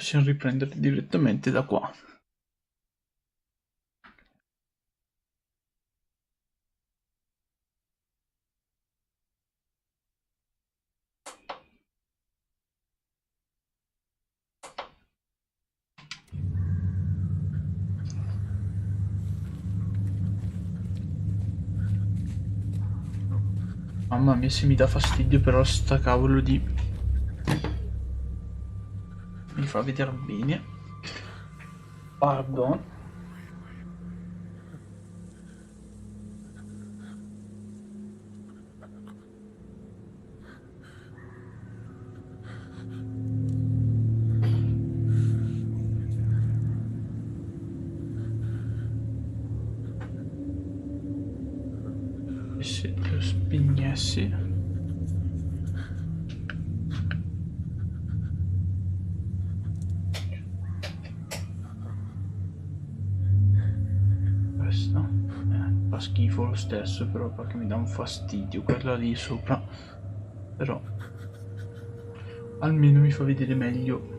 possiamo riprendere direttamente da qua. Mamma mia, se mi dà fastidio però sta cavolo di... Mi fa vedere bene. Pardon. E se lo spegnessi... Fa schifo lo stesso, però perché mi dà un fastidio quella lì sopra, però almeno mi fa vedere meglio.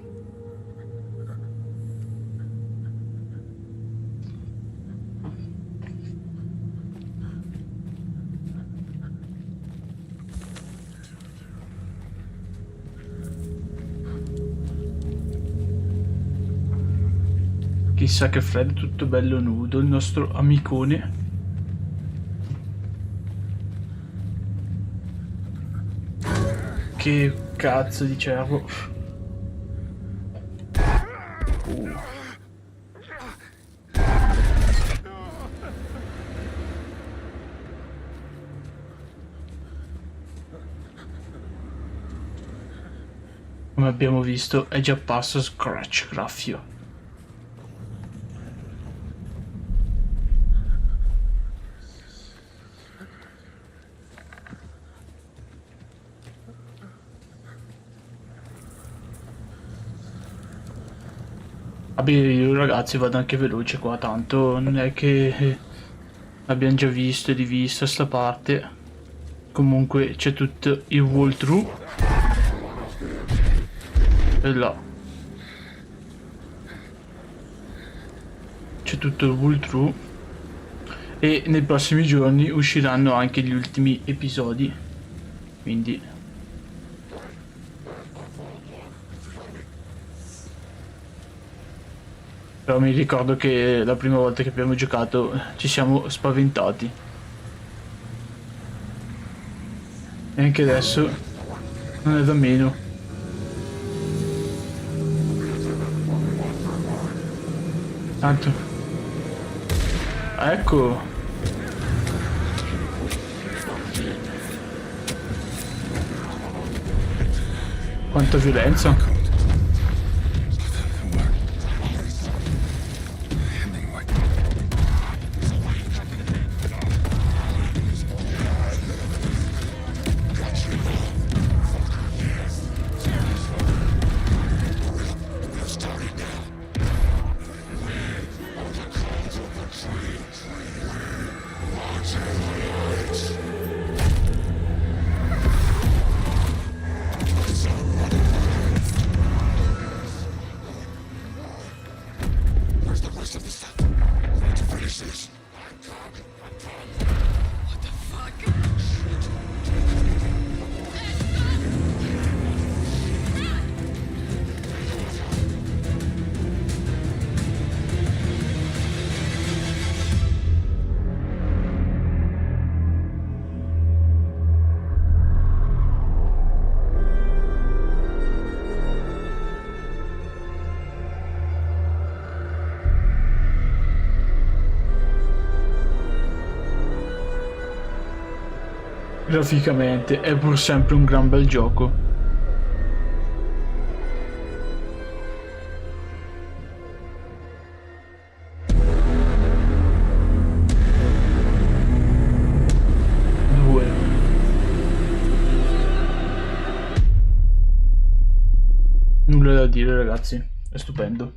Chissà che Fred tutto bello nudo, il nostro amicone. Che cazzo di cervo. Come abbiamo visto è già passo Scratch graffio. Vabbè, io ragazzi vado anche veloce qua, tanto non è che abbiamo già visto e rivisto sta parte. Comunque c'è tutto il walkthrough. E là c'è tutto il walkthrough. E nei prossimi giorni usciranno anche gli ultimi episodi. Quindi... Però mi ricordo che la prima volta che abbiamo giocato ci siamo spaventati. E anche adesso non è da meno. Tanto. Ecco. Quanta violenza. Graficamente è pur sempre un gran bel gioco. Due. Nulla da dire ragazzi, è stupendo.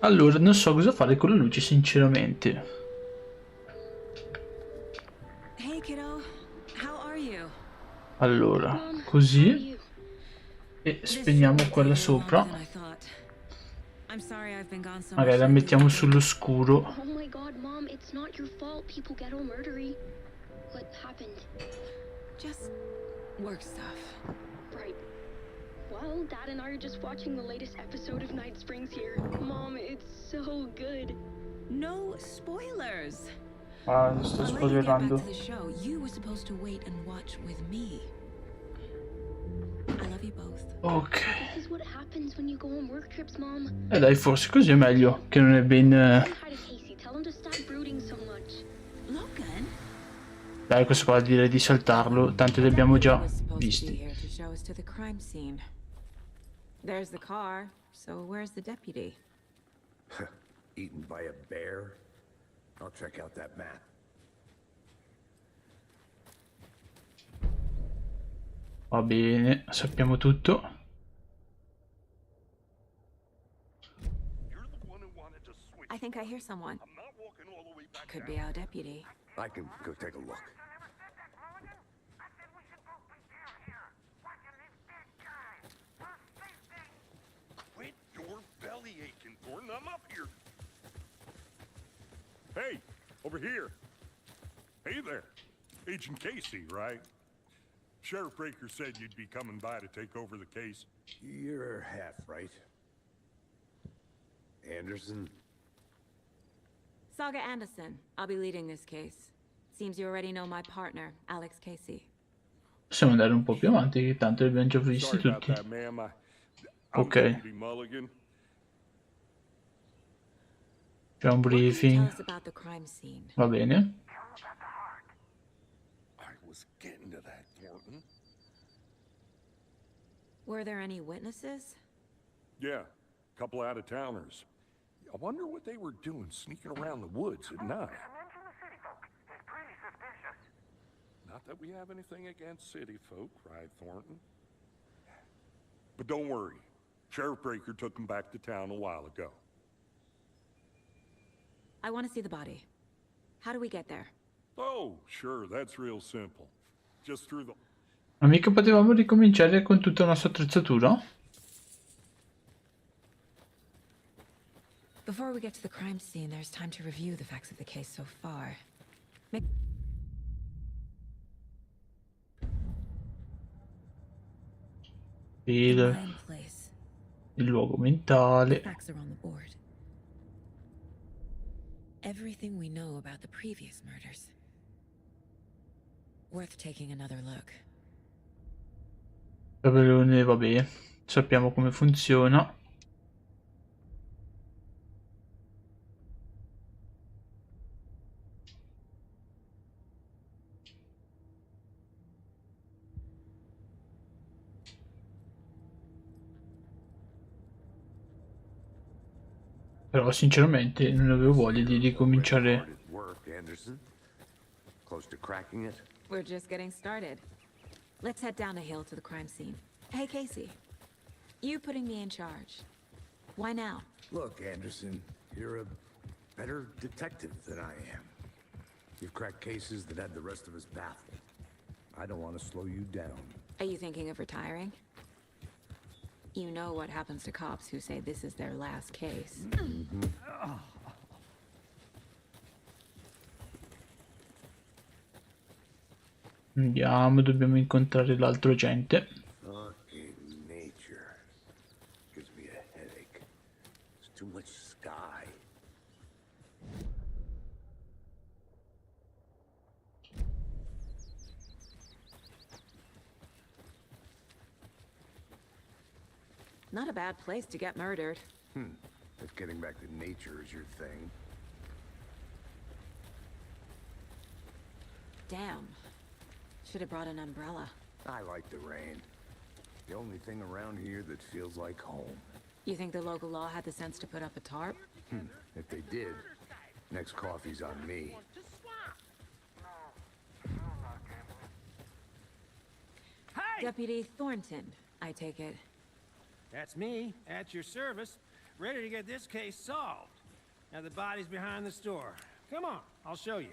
Allora, non so cosa fare con la luce sinceramente. Allora, così. E spegniamo quella sopra. I'm sorry I've been gone so Magari la much mettiamo lately. sull'oscuro. Oh my god, Mom, it's not your fault people get all murdery. What happened? Just work stuff. Right. Well, Dad and I are just watching the latest episode of Night Springs here. Mom, it's so good. No spoilers. Ah, sto I'll let you get back spoilerando. to the show. You were supposed to wait and watch with me. I love you both. Ok. This is what happens when you go on work trips, Mom. Dai, forse così è meglio, che non è ben... Say hi to Casey, tell him to stop brooding so much. Logan? Dai, questo qua direi di saltarlo, tanto li abbiamo già Was supposed to be visti. here to show us to the crime scene. There's the car. So where's the deputy? Eaten by a bear? I'll check out that map. Va bene, sappiamo tutto. I think I hear someone. Could be our deputy. I can go take a look. Quit your belly aching, Thornton. I'm up here. Hey, over here. Hey there. Agent Casey, right? Sheriff Breaker said you'd be coming by to take over the case. You're half right. Anderson? Saga Anderson. I'll be leading this case. Seems you already know my partner, Alex Casey. Possiamo andare un po' più avanti, che tanto li abbiamo già visti Sorry about tutti. that, ma'am. I'm Okay. Deputy Mulligan. C'è un What can you tell briefing. us about the crime scene? Va bene. I was getting to that, Thornton. Were there any witnesses? Yeah, a couple out-of-towners. I wonder what they were doing sneaking around the woods at night. Not that we have anything against city folk, right, Thornton? But don't worry. Sheriff Breaker took them back to town a while ago. I want to see the body. How do we get there? Oh, sure, that's real simple. Just through the... Ma mica potevamo ricominciare con tutta la nostra attrezzatura? Before we get to the crime scene, there's time to review the facts of the case so far. Make Il Lion Place. luogo The mentale. facts are on the board. Everything we know about the previous murders. Worth taking another look. Tabellone, vabbè. Sappiamo come funziona. Però sinceramente non avevo voglia di ricominciare. Hard at work, Anderson. Close to cracking it? We're just getting started. Let's head down the hill to the crime scene. Hey, Casey. You putting me in charge. Why now? Look, Anderson, you're a better detective than I am. You've cracked cases that had the rest of us baffled. I don't want to slow you down. Are you thinking of retiring? You know what happens to cops who say this is their last case. Andiamo, dobbiamo incontrare l'altro agente. Fucking nature. Gives me a headache. There's too much sky. Not a bad place to get murdered. If getting back to nature is your thing. Damn. Should have brought an umbrella. I like the rain. The only thing around here that feels like home. You think the local law had the sense to put up a tarp? If they did, next coffee's on me. Deputy Thornton, I take it. That's me, at your service, ready to get this case solved. Now the body's behind the store. Come on, I'll show you.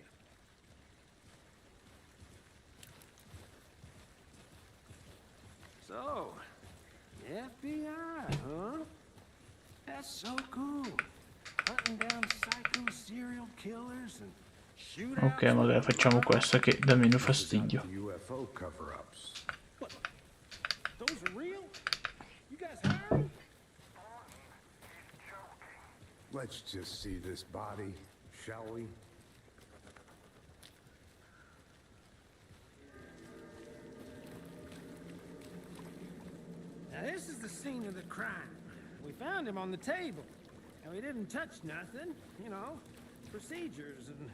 So, FBI, huh? That's so cool. Hunting down psycho serial killers and shootouts. Ok, magari facciamo questa che dà meno fastidio. The UFO cover-ups. Those are real? You guys hired them? Let's just see this body, shall we? Now this is the scene of the crime. We found him on the table. And we didn't touch nothing, you know, procedures and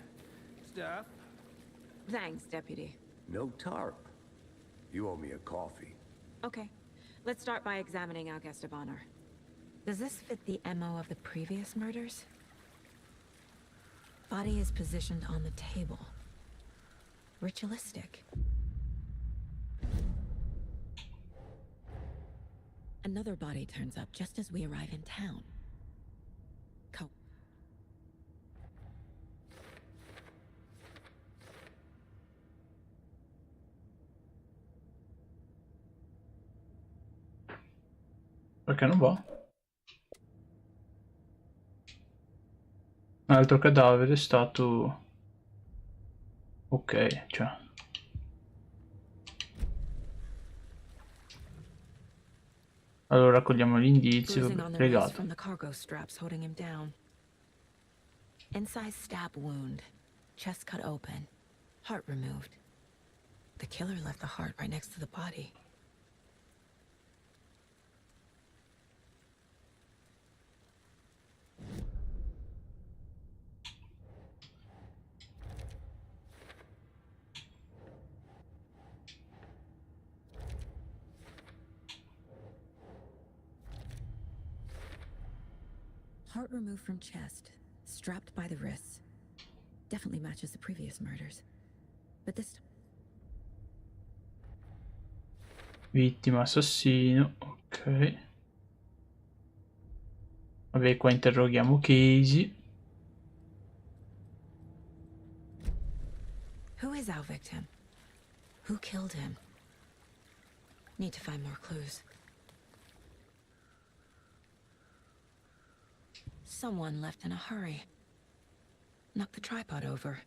stuff. Thanks, Deputy. No tarp. You owe me a coffee. Okay. Let's start by examining our guest of honor. Does this fit the MO of the previous murders? Body is positioned on the table. Ritualistic. Another body turns up just as we arrive in town. Perché non va? Un altro cadavere è stato... Ok, cioè... Allora raccogliamo gli indizi, legato. From the cargo straps holding him down. Inside stab wound, chest cut open, heart removed. The killer left the heart right next to the body. Heart removed from chest, strapped by the wrists. Definitely matches the previous murders. But this... Vittima, assassino, ok. Vabbè, qua interroghiamo Casey. Who is our victim? Who killed him? Need to find more clues. Someone left in a hurry. Knocked the tripod over.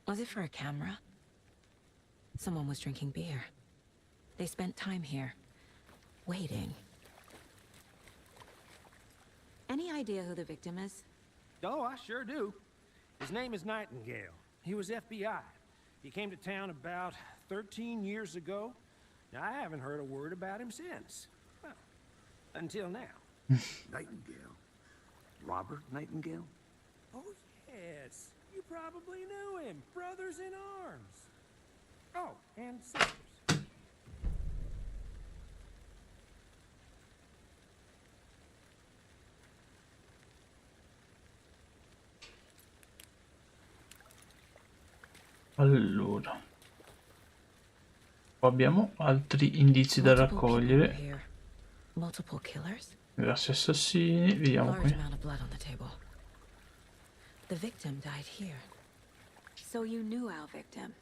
Was it for a camera? Someone was drinking beer. They spent time here, waiting. Any idea who the victim is? Oh, I sure do. His name is Nightingale. He was FBI. He came to town about 13 years ago. Now, I haven't heard a word about him since. Well, until now. Nightingale? Robert Nightingale? Oh, yes. You probably knew him. Brothers in arms. Oh, and sisters. Allora, qua abbiamo altri indizi da raccogliere. Multiple killers? Diversi assassini, vediamo Large qui. amount of blood on the table. The victim died here. So you knew our victim?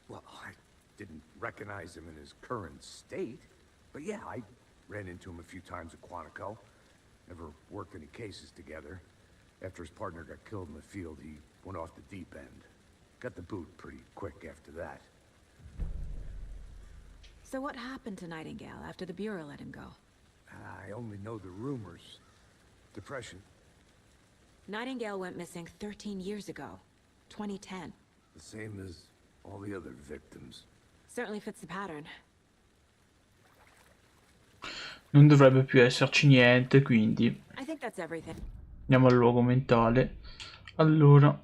Well, I didn't recognize him in his current state. But yeah, I ran into him a few times at Quantico. Never worked any cases together. After his partner got killed in the field, he went off the deep end. Got the boot pretty quick after that. So what happened to Nightingale after the Bureau let him go? I only know the rumors. Depression. Nightingale went missing 13 years ago. 2010. The same as all the other victims. Certainly fits the pattern. Non dovrebbe più esserci niente, quindi I think that's everything. andiamo al luogo mentale. Allora,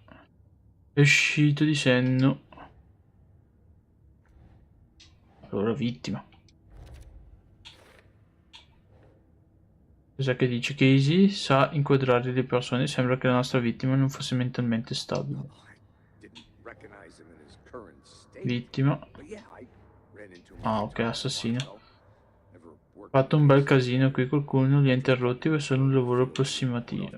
è uscito di senno. Allora, vittima. Cos'è che dice Casey? Sa inquadrare le persone. Sembra che la nostra vittima non fosse mentalmente stabile. Vittima. Ah, ok, assassino. Fatto un bel casino qui, qualcuno li ha interrotti o è solo un lavoro approssimativo?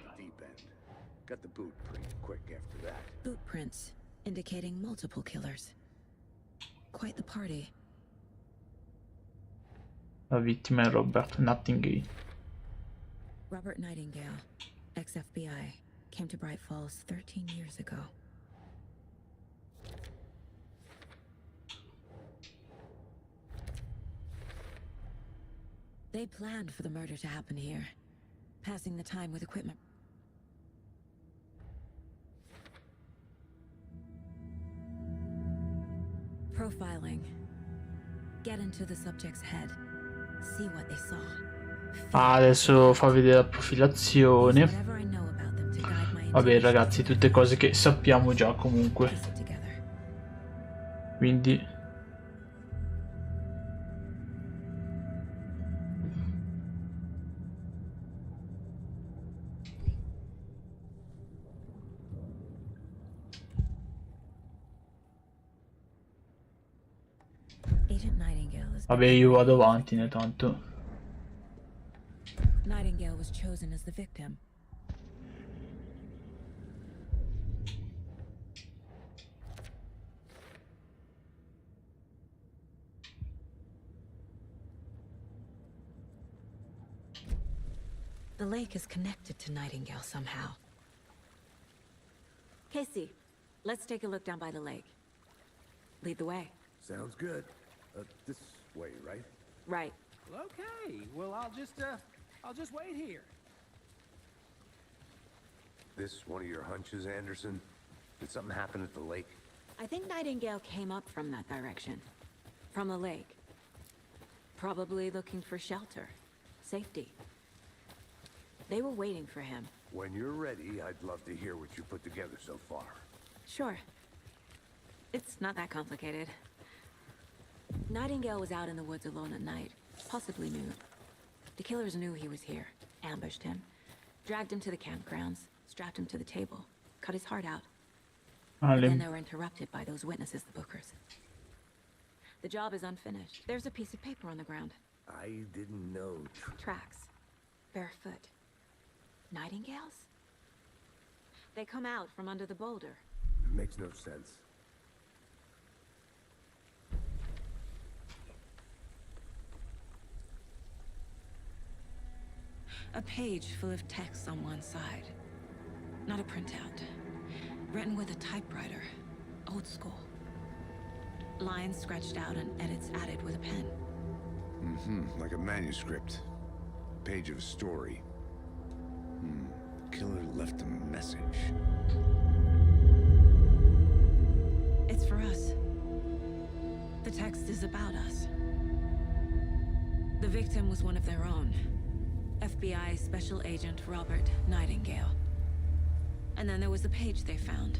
Footprints indicating multiple killers. Quite the party. La vittima è Robert Nightingale. Robert Nightingale, ex-FBI, came to Bright Falls 13 years ago. They planned for the murder to happen here, passing the time with equipment. Profiling. Get into the subject's head. See what they saw. Ah, adesso fa vedere la profilazione. Whatever I know about them to guide my Vabbè ragazzi, tutte cose che sappiamo già comunque. piece it together. Quindi Agent Nightingale is vabbè, io vado avanti né tanto. Nightingale was chosen as the victim. The lake is connected to Nightingale somehow. Casey, let's take a look down by the lake. Lead the way. Sounds good. This way, right? Right. Okay, well, I'll just wait here. This one of your hunches, Anderson? Did something happen at the lake? I think Nightingale came up from that direction. From the lake. Probably looking for shelter. Safety. They were waiting for him. When you're ready, I'd love to hear what you put together so far. Sure. It's not that complicated. Nightingale was out in the woods alone at night, possibly nude. The killers knew he was here, ambushed him, dragged him to the campgrounds, strapped him to the table, cut his heart out. But then they were interrupted by those witnesses, the Bookers. The job is unfinished. There's a piece of paper on the ground. I didn't know. Tracks. Barefoot. Nightingales? They come out from under the boulder. Makes no sense. A page full of text on one side. Not a printout. Written with a typewriter. Old school. Lines scratched out and edits added with a pen. Like a manuscript. Page of a story. Killer left a message. It's for us. The text is about us. The victim was one of their own. FBI Special Agent Robert Nightingale. And then there was the page they found.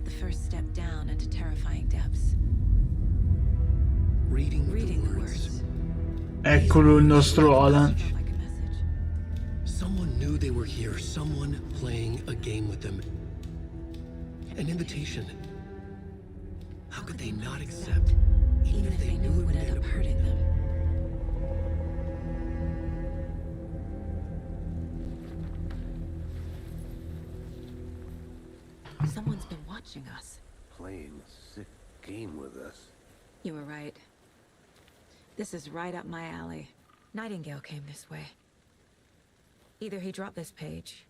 The first step down into terrifying depths. Reading Reading the words. Eccolo il nostro Alan. Felt like a message. Someone knew they were here, someone playing a game with them. An invitation. How could they not accept, Even if they knew it would end up hurting them. Someone's been watching us. Playing a sick game with us. You were right. This is right up my alley. Nightingale came this way. Either he dropped this page,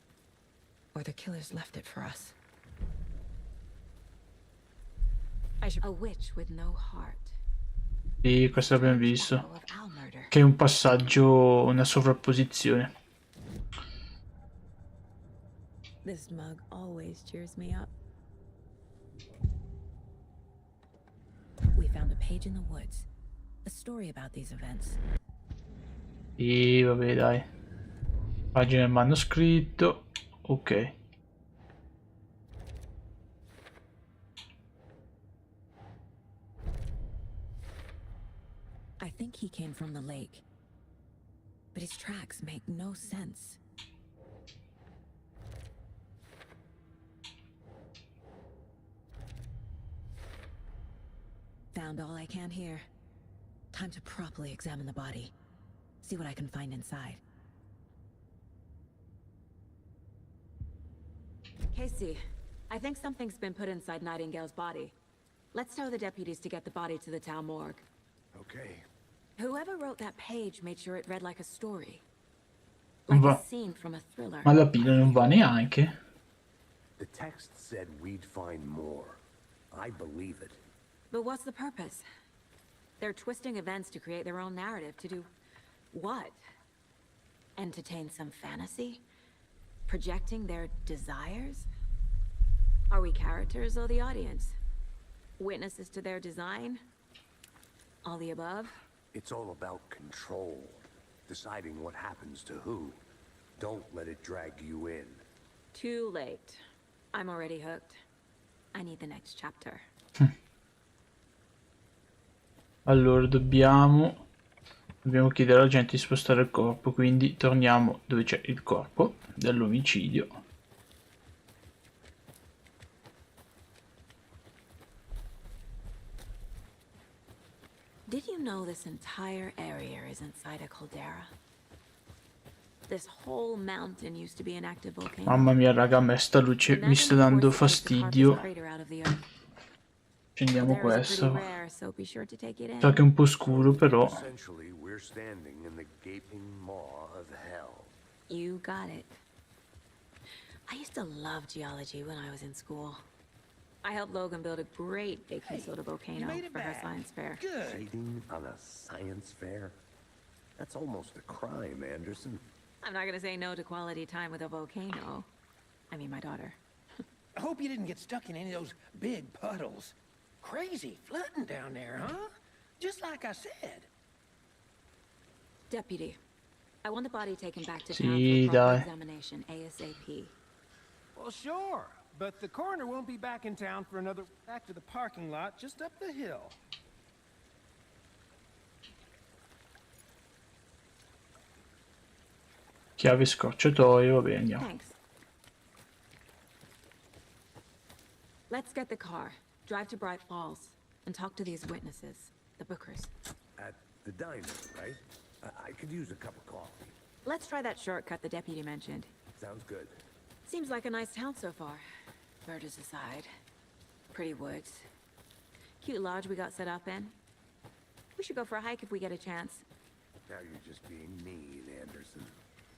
or the killers left it for us. A witch with no heart. Sì, questo abbiamo visto. Shadow of Al murder. Che è un passaggio, una sovrapposizione. This mug always cheers me up. We found a page in the woods. A story about these events. Sì, vabbè, dai. Pagina del manoscritto. Ok. I think he came from the lake. But his tracks make no sense. Found all I can here. Time to properly examine the body. See what I can find inside. Casey, I think something's been put inside Nightingale's body. Let's tell the deputies to get the body to the town morgue. Okay. Whoever wrote that page made sure it read like a story. Like a scene from a thriller. Ma la pila non va neanche. The text said we'd find more. I believe it. But what's the purpose? They're twisting events to create their own narrative. To do what? Entertain some fantasy? Projecting their desires? Are we characters or the audience? Witnesses to their design? All the above? It's all about control. Deciding what happens to who. Don't let it drag you in. Too late. I'm already hooked. I need the next chapter. Allora dobbiamo chiedere alla gente di spostare il corpo, quindi torniamo dove c'è il corpo dell'omicidio. Did you know this entire area is inside a caldera? This whole mountain used to be an active volcano. Mamma mia raga, a me sta luce mi sta dando fastidio. Accendiamo questo. So che è un po' scuro però. Essentially, we're standing in the gaping maw of hell. You got it. I used to love geology when I was in school. I helped Logan build a great baking soda volcano for her science fair. Cheating on a science fair? That's almost a crime, Anderson. I'm not gonna say no to quality time with a volcano. I mean, my daughter. I hope you didn't get stuck in any of those big puddles. Crazy flooding down there, huh? Just like I said. Deputy, I want the body taken back to Sì, town for proper dai. examination ASAP. Well, sure. But the coroner won't be back in town for another back to the parking lot just up the hill. Chiave scorciatoio, va bene, andiamo. Thanks. Let's get the car, drive to Bright Falls, and talk to these witnesses, the Bookers. At the diner, right? I could use a cup of coffee. Let's try that shortcut the deputy mentioned. Sounds good. Seems like a nice town so far. Murders aside. Pretty woods. Cute lodge we got set up in. We should go for a hike if we get a chance. Now you're just being mean, Anderson.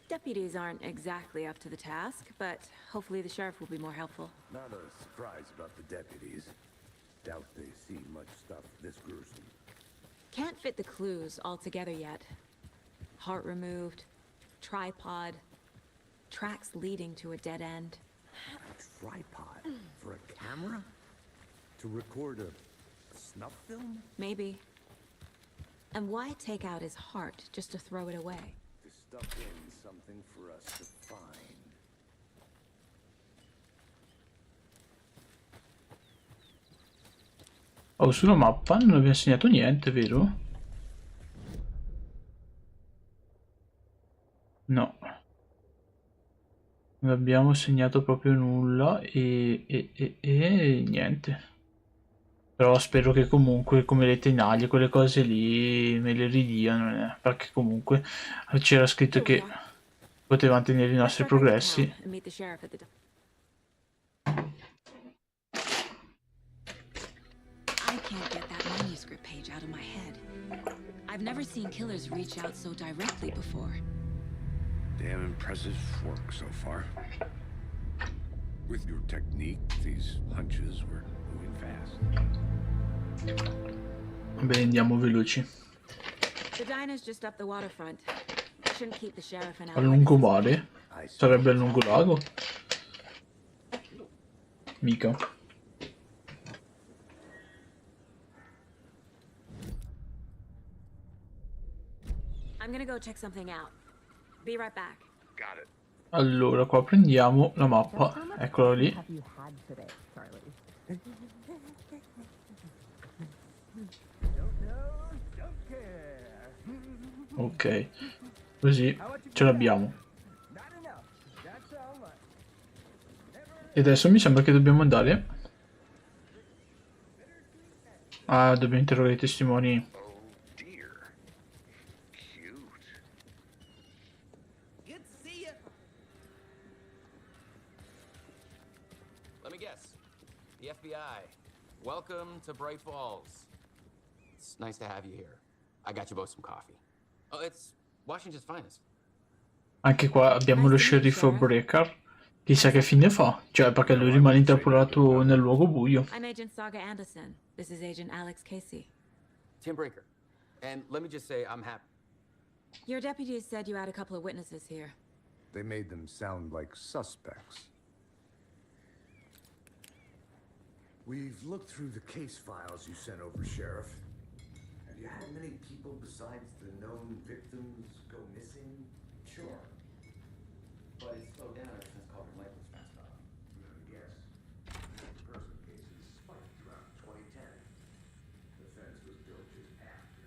Deputies aren't exactly up to the task, but hopefully the sheriff will be more helpful. Not a surprise about the deputies. Doubt they see much stuff this gruesome. Can't fit the clues all together yet. Heart removed, tripod, tracks leading to a dead end. A tripod? For a camera? To record a snuff film? Maybe. And why take out his heart just to throw it away? To stuff in something for us to find. Oh, sulla mappa non abbiamo segnato niente, vero? No. Non abbiamo segnato proprio nulla e niente. Però spero che comunque come le tenaglie, quelle cose lì me le ridiano, perché comunque c'era scritto che potevano tenere i nostri progressi. Can't get that manuscript page out of my head. I've never seen killers reach out so directly before. Damn impressive work so far. With your technique, these hunches were moving fast. Bene, andiamo veloci. The diner's just up the waterfront. Shouldn't keep the sheriff an A lungomare? Sarebbe a lungolago? Mica. I'm gonna go check something out. Be right back. Got it. Allora, qua prendiamo la mappa. Eccola lì. Ok. Così ce l'abbiamo. E adesso mi sembra che dobbiamo andare. Ah, dobbiamo interrogare i testimoni. FBI, welcome to Bright Falls. It's nice to have you here. I got you both some coffee. Oh, it's Washington's finest. Anche qua abbiamo lo sceriffo Breaker. Chissà che fine fa. Cioè, perché lui rimane intrappolato nel luogo buio. I'm Agent Saga Anderson. This is Agent Alex Casey. Tim Breaker. And let me just say, I'm happy. Your deputies said you had a couple of witnesses here. They made them sound like suspects. We've looked through the case files you sent over, Sheriff. Have you had many people besides the known victims go missing? Sure. But it's slowed down ever since Culver Lake was passed off. Yes. Person cases spiked around 2010. The fence was built just after.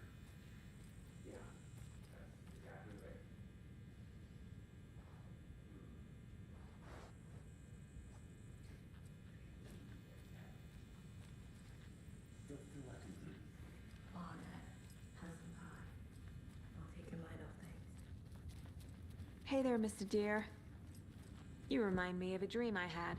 Yeah, that's exactly right. Hey there, Mr. Deer. You remind me of a dream I had.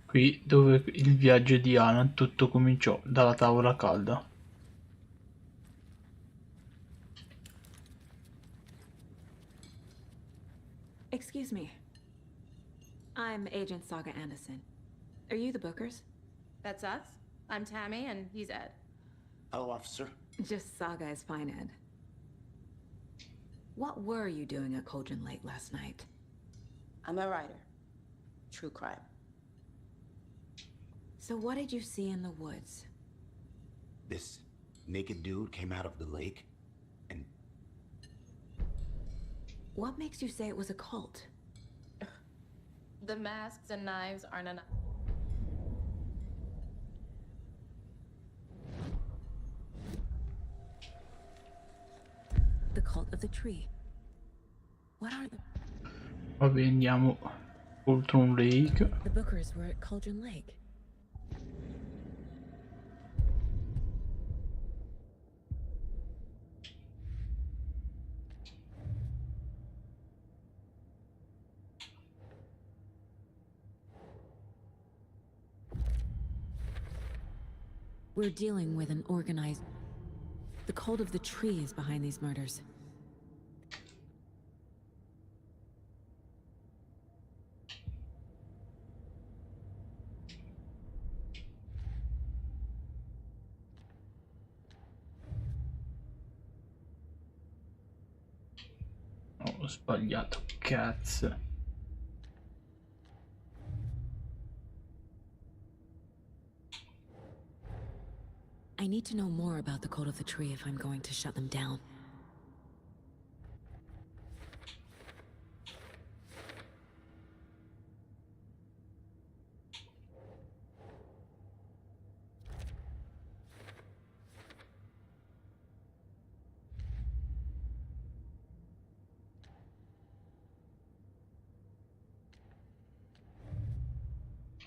Qui dove il viaggio di Alan tutto cominciò, dalla tavola calda. Excuse me. I'm Agent Saga Anderson. Are you the Bookers? That's us. I'm Tammy, and he's Ed. Hello, officer. Just Saga is fine, Ed. What were you doing at Cauldron Lake last night? I'm a writer. True crime. So what did you see in the woods? This naked dude came out of the lake, and What makes you say it was a cult? The masks and knives aren't enough. The cult of the tree. What are the... Vabbè, andiamo oltre un lake. The Bookers were at Cauldron Lake. We're dealing with an organized... The cult of the tree is behind these murders. Ho sbagliato, cazzo. I need to know more about the cult of the tree if I'm going to shut them down.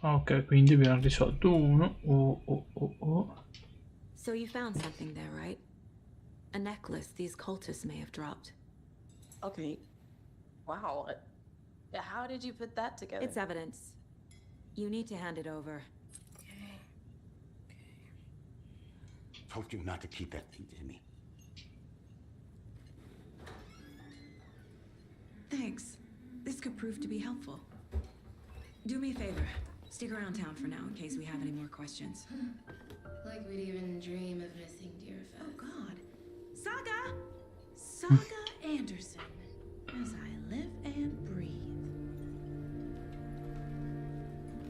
Ok, quindi abbiamo risolto uno. So you found something there, right? A necklace these cultists may have dropped. Okay. Wow. How did you put that together? It's evidence. You need to hand it over. told you not to keep that thing to me. Thanks. This could prove to be helpful. Do me a favor. Stick around town for now in case we have any more questions. Like we'd even dream of missing dear fest. Oh God. Saga! Saga Anderson. As I live and breathe.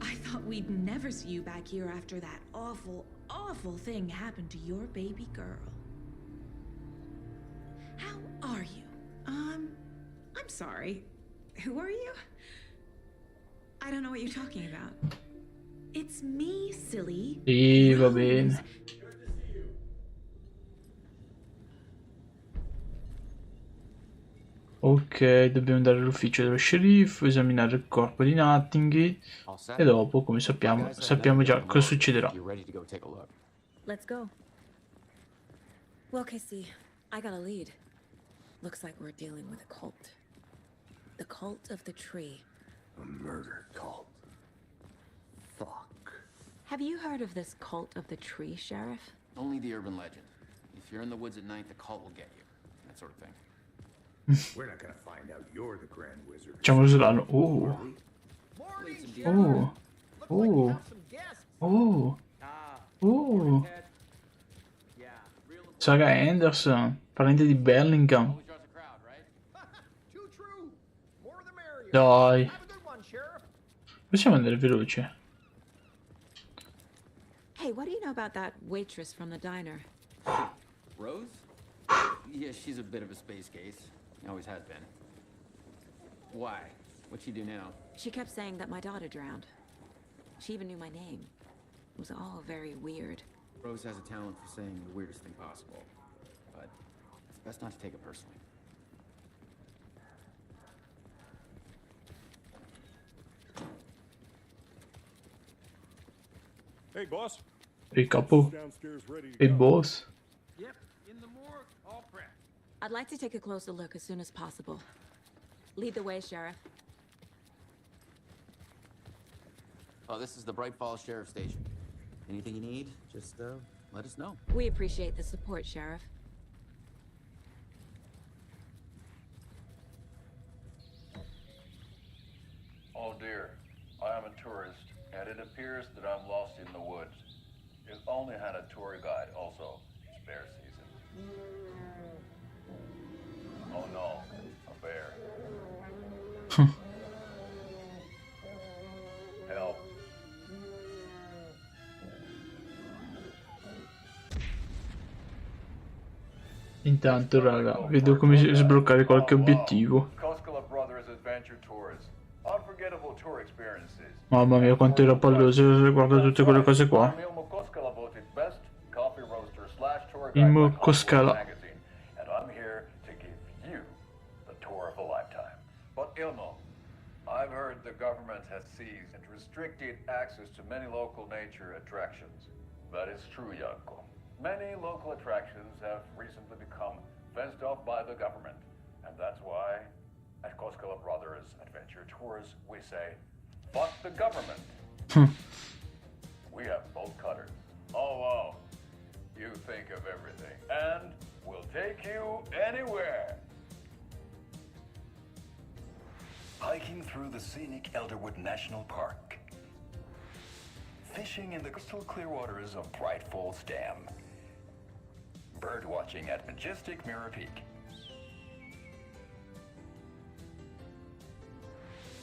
I thought we'd never see you back here after that awful, awful thing happened to your baby girl. How are you? I'm sorry. Who are you? I don't know what you're talking about. It's me, silly. Sì, va bene. Ok, dobbiamo andare all'ufficio dello sceriffo, esaminare il corpo di Nottingham e dopo, come sappiamo già cosa succederà. Let's go. Well, Casey, I got a lead. Looks like we're dealing with a cult. The cult of the tree. A murder cult. Fuck. Have you heard of this cult of the tree, Sheriff? Only the urban legend. If you're in the woods at night, the cult will get you. That sort of thing. We're not gonna find out you're the Grand Wizard. Facciamo l'anno. Oh. Oh. Oh. Oh. Oh. Saga Anderson, parente di Bellingham. Dai. Possiamo andare veloce. Hey, what do you know about that waitress from the diner? Rose? Yeah, she's a bit of a space case. Always has been. Why? What'd she do now? She kept saying that my daughter drowned. She even knew my name. It was all very weird. Rose has a talent for saying the weirdest thing possible. But it's best not to take it personally. Hey, boss. Hey, capo. Hey, boss. Yep, in the morgue, all prepped. I'd like to take a closer look as soon as possible. Lead the way, Sheriff. Oh, this is the Bright Falls Sheriff Station. Anything you need, just let us know. We appreciate the support, Sheriff. Oh dear, I am a tourist, and it appears that I'm lost in the woods. If only had a tour guide also. It's bear season. Oh no, a bear. Help. Intanto, raga, vedo come sbloccare qualche obiettivo. Mamma mia, quanto era palloso, guarda tutte quelle cose qua. Il Coscala. And I'm here to give you the tour of a lifetime. But Ilmo, I've heard the government has seized and restricted access to many local nature attractions. That is true, Janko. Many local attractions have recently become fenced off by the government. And that's why, at Koskala Brothers Adventure Tours, we say, fuck the government. We have both cutters. Oh, wow. You think of everything. And we'll take you anywhere. Hiking through the scenic Elderwood National Park. Fishing in the crystal clear waters of Bright Falls Dam. Bird watching at majestic Mirror Peak.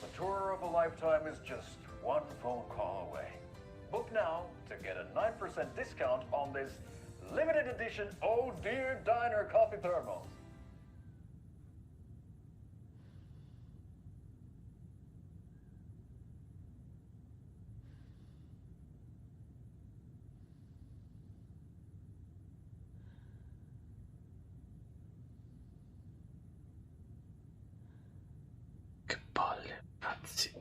The tour of a lifetime is just one phone call away. Book now to get a 9% discount on this limited edition Oh Dear Diner coffee thermos. Che palle, cazzi.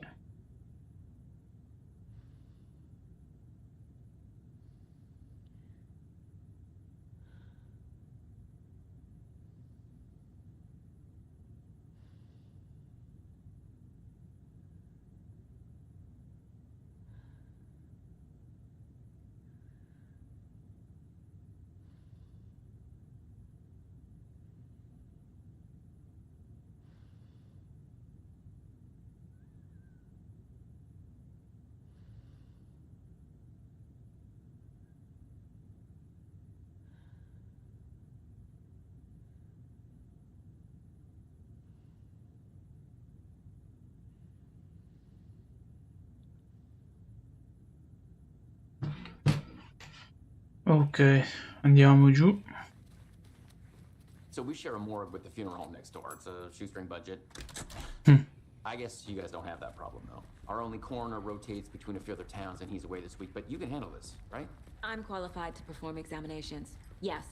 Ok, andiamo giù. So we share a morgue with the funeral home next door. It's a shoestring budget. I guess you guys don't have that problem, though. Our only coroner rotates between a few other towns, and he's away this week. But you can handle this, right? I'm qualified to perform examinations. Yes.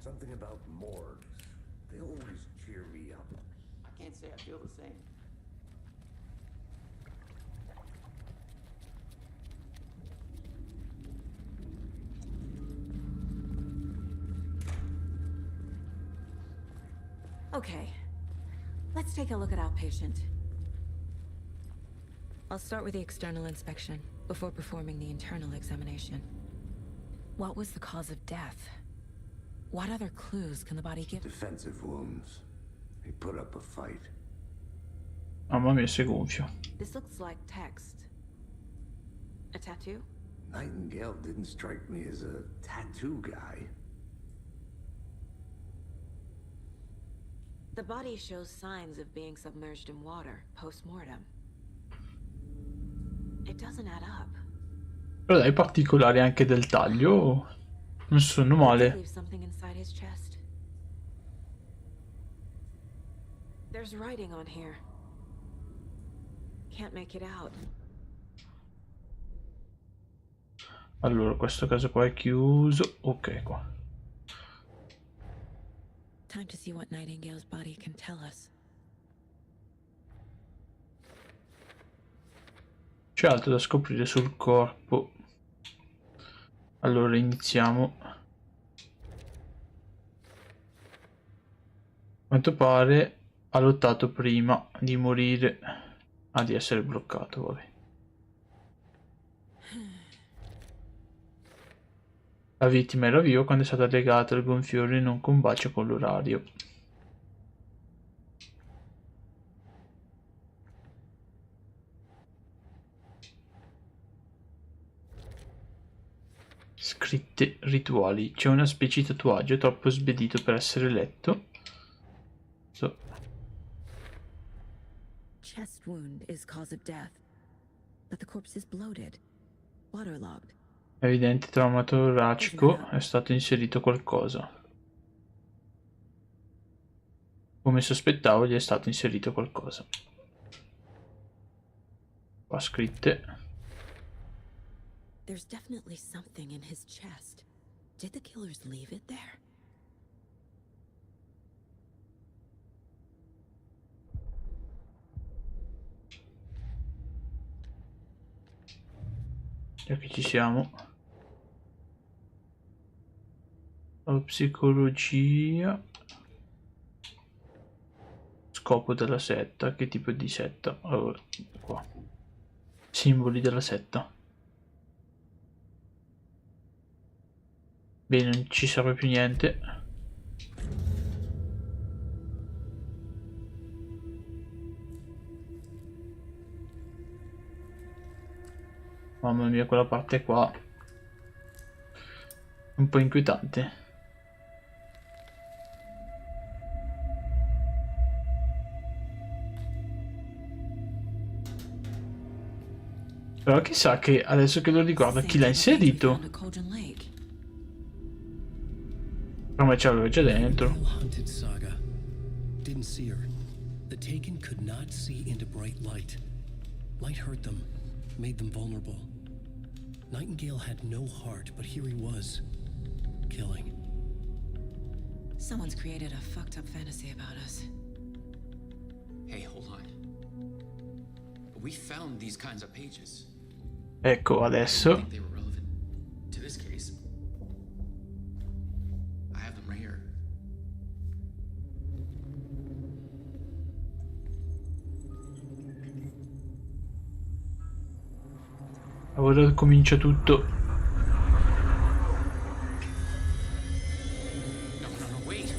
Something about morgues. They always cheer me up. I can't say I feel the same. Okay, let's take a look at outpatient. I'll start with the external inspection before performing the internal examination. What was the cause of death? What other clues can the body give? Defensive wounds. He put up a fight. Mamma mia, sei gonfio. This looks like text. A tattoo? Nightingale didn't strike me as a tattoo guy. The body shows signs of being submerged in water post-mortem. It doesn't add up. Però dai, particolari anche del taglio non sono male. Leave something inside his chest. There's writing on here. Can't make it out. Allora, questo caso qua è chiuso. Ok, qua. Time to see what Nightingale's body can tell us. C'è altro da scoprire sul corpo. Allora iniziamo. A quanto pare ha lottato prima di morire, di essere bloccato, vabbè. La vittima era viva quando è stata legata al gonfiore non combacia con l'orario. Scritte rituali. C'è una specie di tatuaggio troppo sbedito per essere letto. Chest wound is cause of death, but the corpse is bloated, waterlogged. Evidente trauma toracico, è stato inserito qualcosa. Come sospettavo, gli è stato inserito qualcosa. Qua scritte. There's definitely something in his chest. Did the killers leave it there? Già che ci siamo. La psicologia. Scopo della setta. Che tipo di setta? Allora, qua. Simboli della setta. Bene, non ci serve più niente. Mamma mia, quella parte qua è un po' inquietante. Però chissà che adesso che lo riguardo chi l'ha inserito. Come ce l'avevo già dentro. Hunted saga. Didn't see her. The Taken could not see into bright light. Light hurt them, made them vulnerable. Nightingale had no heart, but here he was, killing. Someone's created a fucked up fantasy about us. Hey, hold on. We found these kinds of pages. Ecco, adesso. I think they were relevant to this case. I have them right here. Ora comincia tutto. No, wait.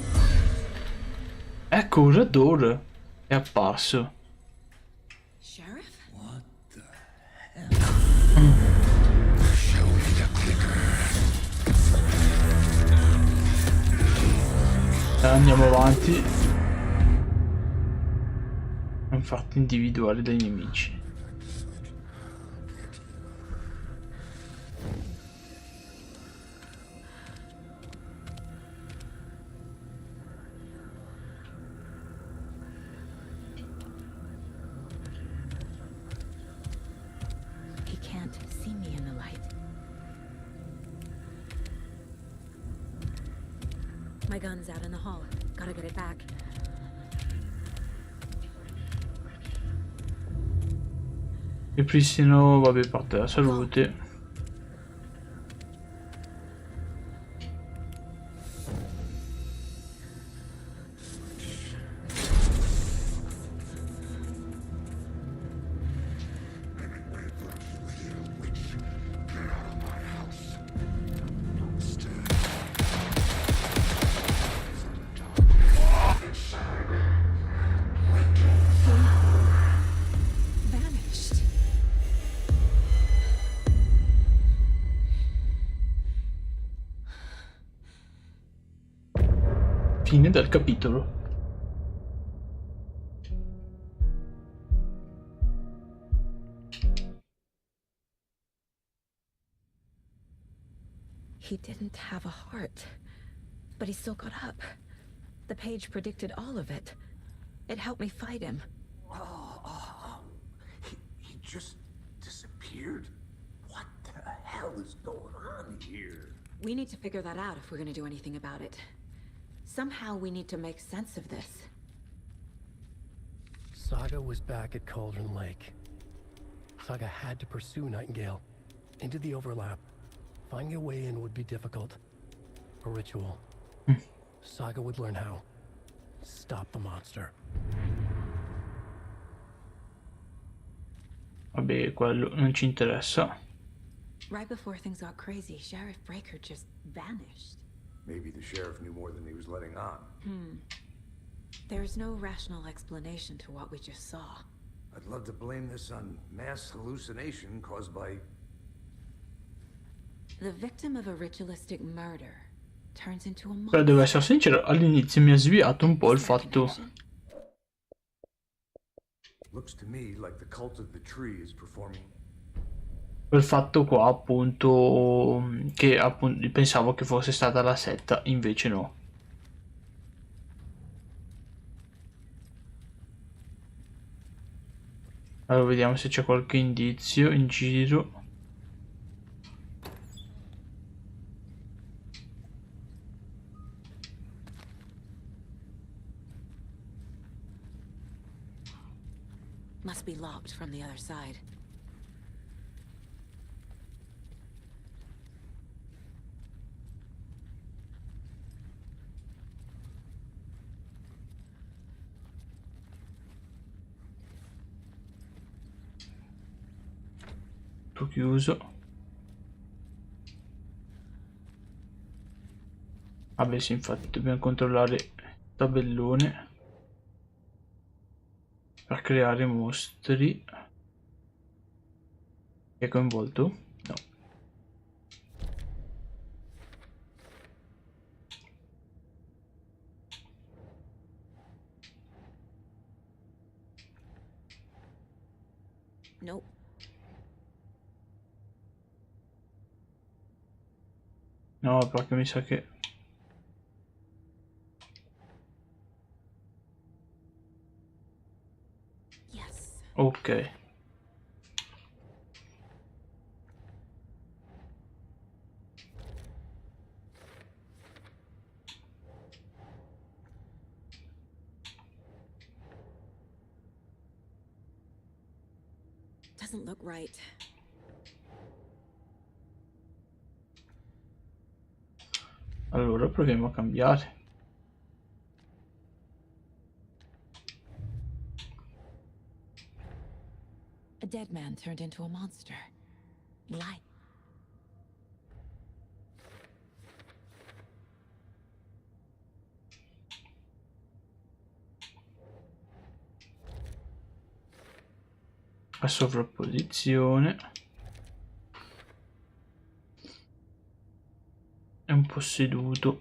Ecco, un radar è apparso. Sheriff? What the hell? Show me the clicker. Andiamo avanti. Non farti individuare dai nemici. He can't see me in the light. My gun's out in the hall. Gotta get it back. Ripristino, vabbè, parte la salute. Fine del capitolo. He didn't have a heart, but he still got up. The page predicted all of it. It helped me fight him. He just disappeared? What the hell is going on here? We need to figure that out if we're gonna do anything about it. Somehow we need to make sense of this. Saga was back at Cauldron Lake. Saga had to pursue Nightingale into the overlap. Finding a way in would be difficult. A ritual. Saga would learn how. Stop the monster. Vabbè, quello non ci interessa. Right before things got crazy, Sheriff Breaker just vanished. Maybe the sheriff knew more than he was letting on. There's no rational explanation to what we just saw. I'd love to blame this on mass hallucination caused by... The victim of a ritualistic murder turns into a monster. Però devo essere sincero, all'inizio mi ha sviato un po' il fatto... Looks to me like the cult of the tree is performing. Quel fatto qua appunto che appunto pensavo che fosse stata la setta, invece no. Allora vediamo se c'è qualche indizio in giro. Must be locked from the other side. Tutto chiuso. Vabbè sì, infatti dobbiamo controllare il tabellone per creare mostri. È coinvolto? No. Nope. No, perché mi sa che... Yes. Ok. Doesn't look right. Allora proviamo a cambiare. A dead man turned into a monster. Lie. A sovrapposizione. È un posseduto.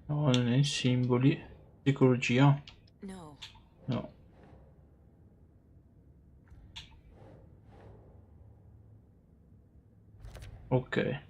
No, non è in simboli. Psicologia? No. No. Ok.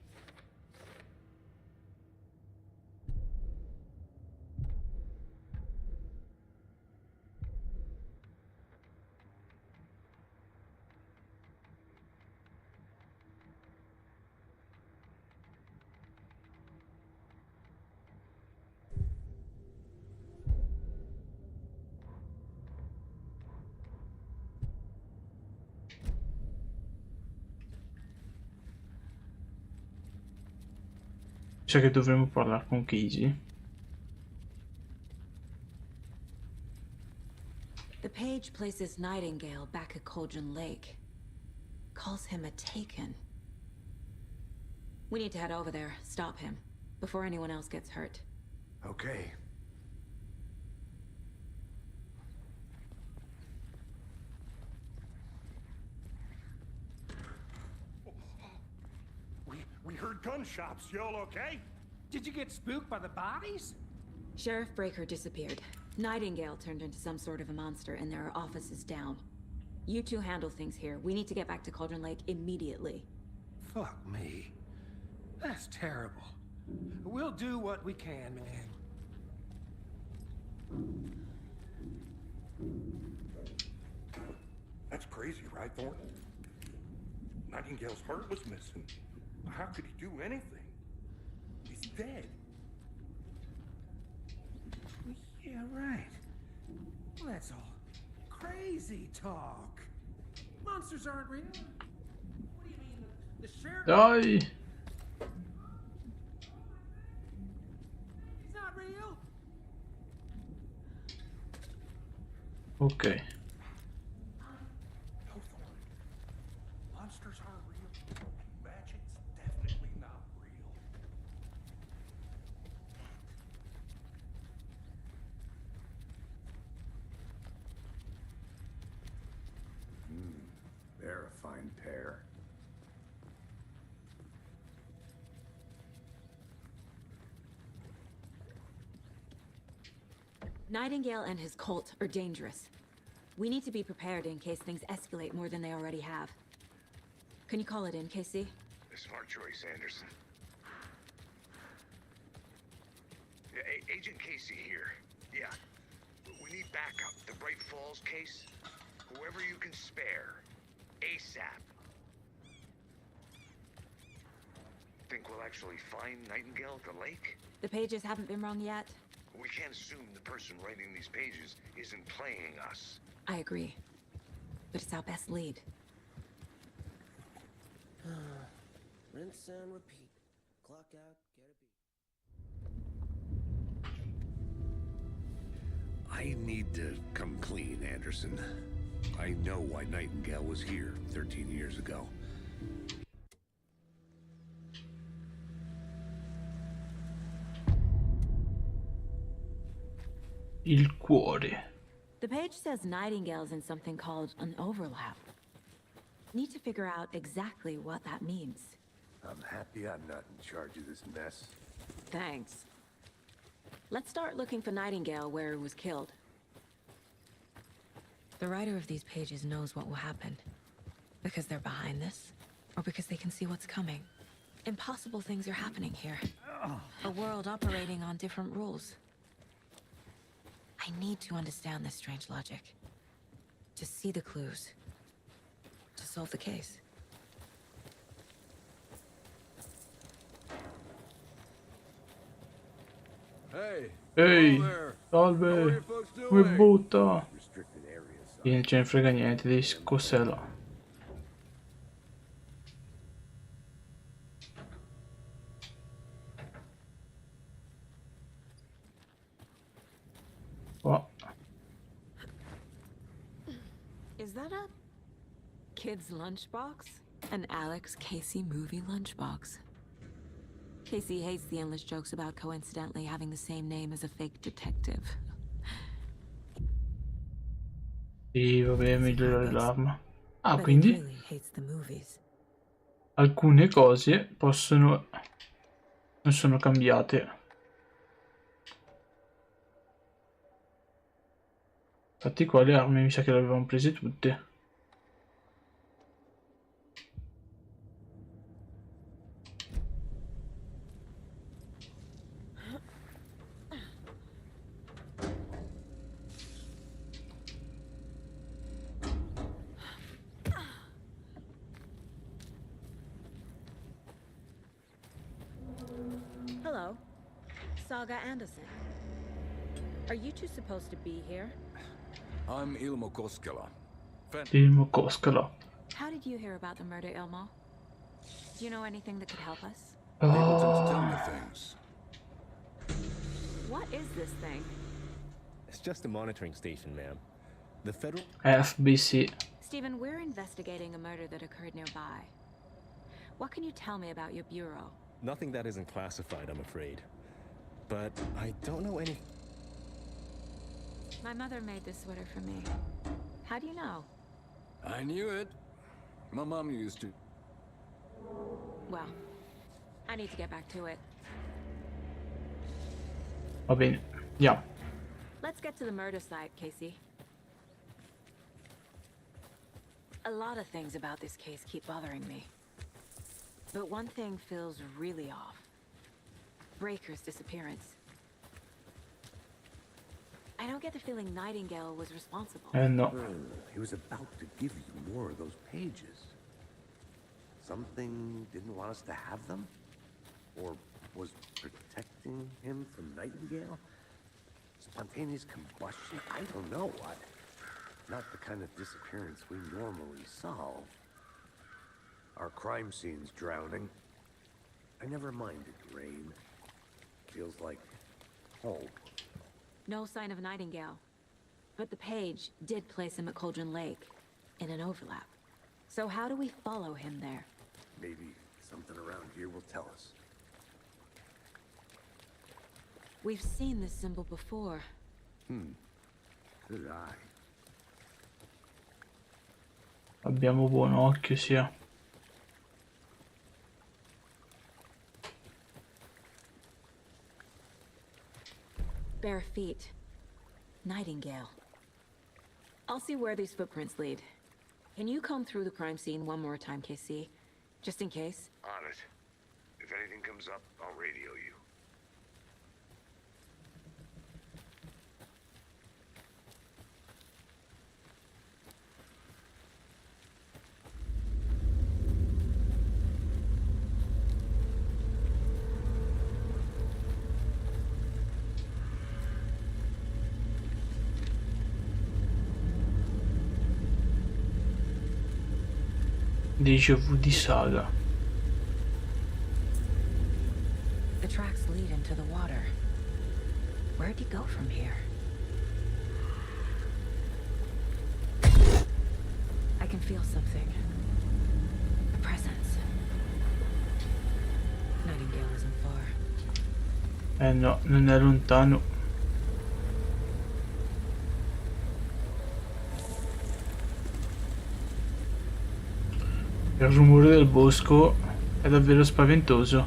Sa che dovremmo parlare con Casey. The page places Nightingale back at Cauldron Lake. Calls him a Taken. We need to head over there, stop him. before anyone else gets hurt. Okay. We heard gunshots. Y'all okay? Did you get spooked by the bodies? Sheriff Breaker disappeared. Nightingale turned into some sort of a monster, and there are offices down. You two handle things here. We need to get back to Cauldron Lake immediately. Fuck me. That's terrible. We'll do what we can, man. That's crazy, right, Thornton? Nightingale's heart was missing. How could he do anything? He's dead. Yeah, right. Well, that's all crazy talk. Monsters aren't real. What do you mean? The sheriff? Dai! He's not real. Ok. No, Thornton. Monsters aren't real. Magic's definitely not real. They're a fine pair. Nightingale and his cult are dangerous. We need to be prepared in case things escalate more than they already have. Can you call it in, Casey? Smart choice, Anderson. Yeah, Agent Casey here. Yeah. We need backup. The Bright Falls case. Whoever you can spare. ASAP. Think we'll actually find Nightingale at the lake? The pages haven't been wrong yet. We can't assume the person writing these pages isn't playing us. I agree. But it's our best lead. Rinse and repeat. Clock out, get a beat. I need to come clean, Anderson. I know why Nightingale was here 13 years ago. Il cuore. The page says Nightingale's in something called an overlap. Need to figure out exactly what that means. I'm happy I'm not in charge of this mess. Thanks. Let's start looking for Nightingale where he was killed. The writer of these pages knows what will happen. Because they're behind this, or because they can see what's coming. Impossible things are happening here. A world operating on different rules. I need to understand this strange logic. To see the clues. To solve the case. Hey. Ehi, How are salve, you folks come doing? butta? Restricted areas. Non ce ne frega niente di cos'è là. Qua. Is that a kid's lunchbox? An Alex Casey movie lunchbox. Casey hates the endless jokes about coincidentally having the same name as a fake detective. Sì, vabbè, migliorare l'arma. Ah, But he quindi really hates the movies. alcune cose possono... non sono cambiate. Infatti qua le armi mi sa che le avevamo prese tutte. Hello, Saga Anderson. Are you two supposed to be here? I'm Ilmo Koskela. Ilmo Koskela. How did you hear about the murder, Ilmo? Do you know anything that could help us? People tend to tell me things. What is this thing? It's just a monitoring station, ma'am. The federal... FBC. Stephen, we're investigating a murder that occurred nearby. What can you tell me about your bureau? Nothing that isn't classified, I'm afraid. But I don't know any... My mother made this sweater for me. How do you know? I knew it. My mom used to. Well, I need to get back to it. Va bene, andiamo. Let's get to the murder site, Casey. A lot of things about this case keep bothering me. But one thing feels really off. Breaker's disappearance. I don't get the feeling Nightingale was responsible. No. He was about to give you more of those pages. Something didn't want us to have them? Or was protecting him from Nightingale? Spontaneous combustion? I don't know what. Not the kind of disappearance we normally solve. Our crime scene's drowning. I never minded rain. Feels like home. No sign of Nightingale. But the page did place him at Cauldron Lake, in an overlap. So how do we follow him there? Maybe something around here will tell us. We've seen this symbol before. Good eye. Abbiamo buon occhio, sia. Bare feet. Nightingale. I'll see where these footprints lead. Can you comb through the crime scene one more time, KC? Just in case? On it. If anything comes up, I'll radio you. Déjà vu di Saga. The tracks lead into the water. Where'd he go from here? I can feel something. A presence. Nightingale isn't far. No, non è lontano. Il rumore del bosco è davvero spaventoso.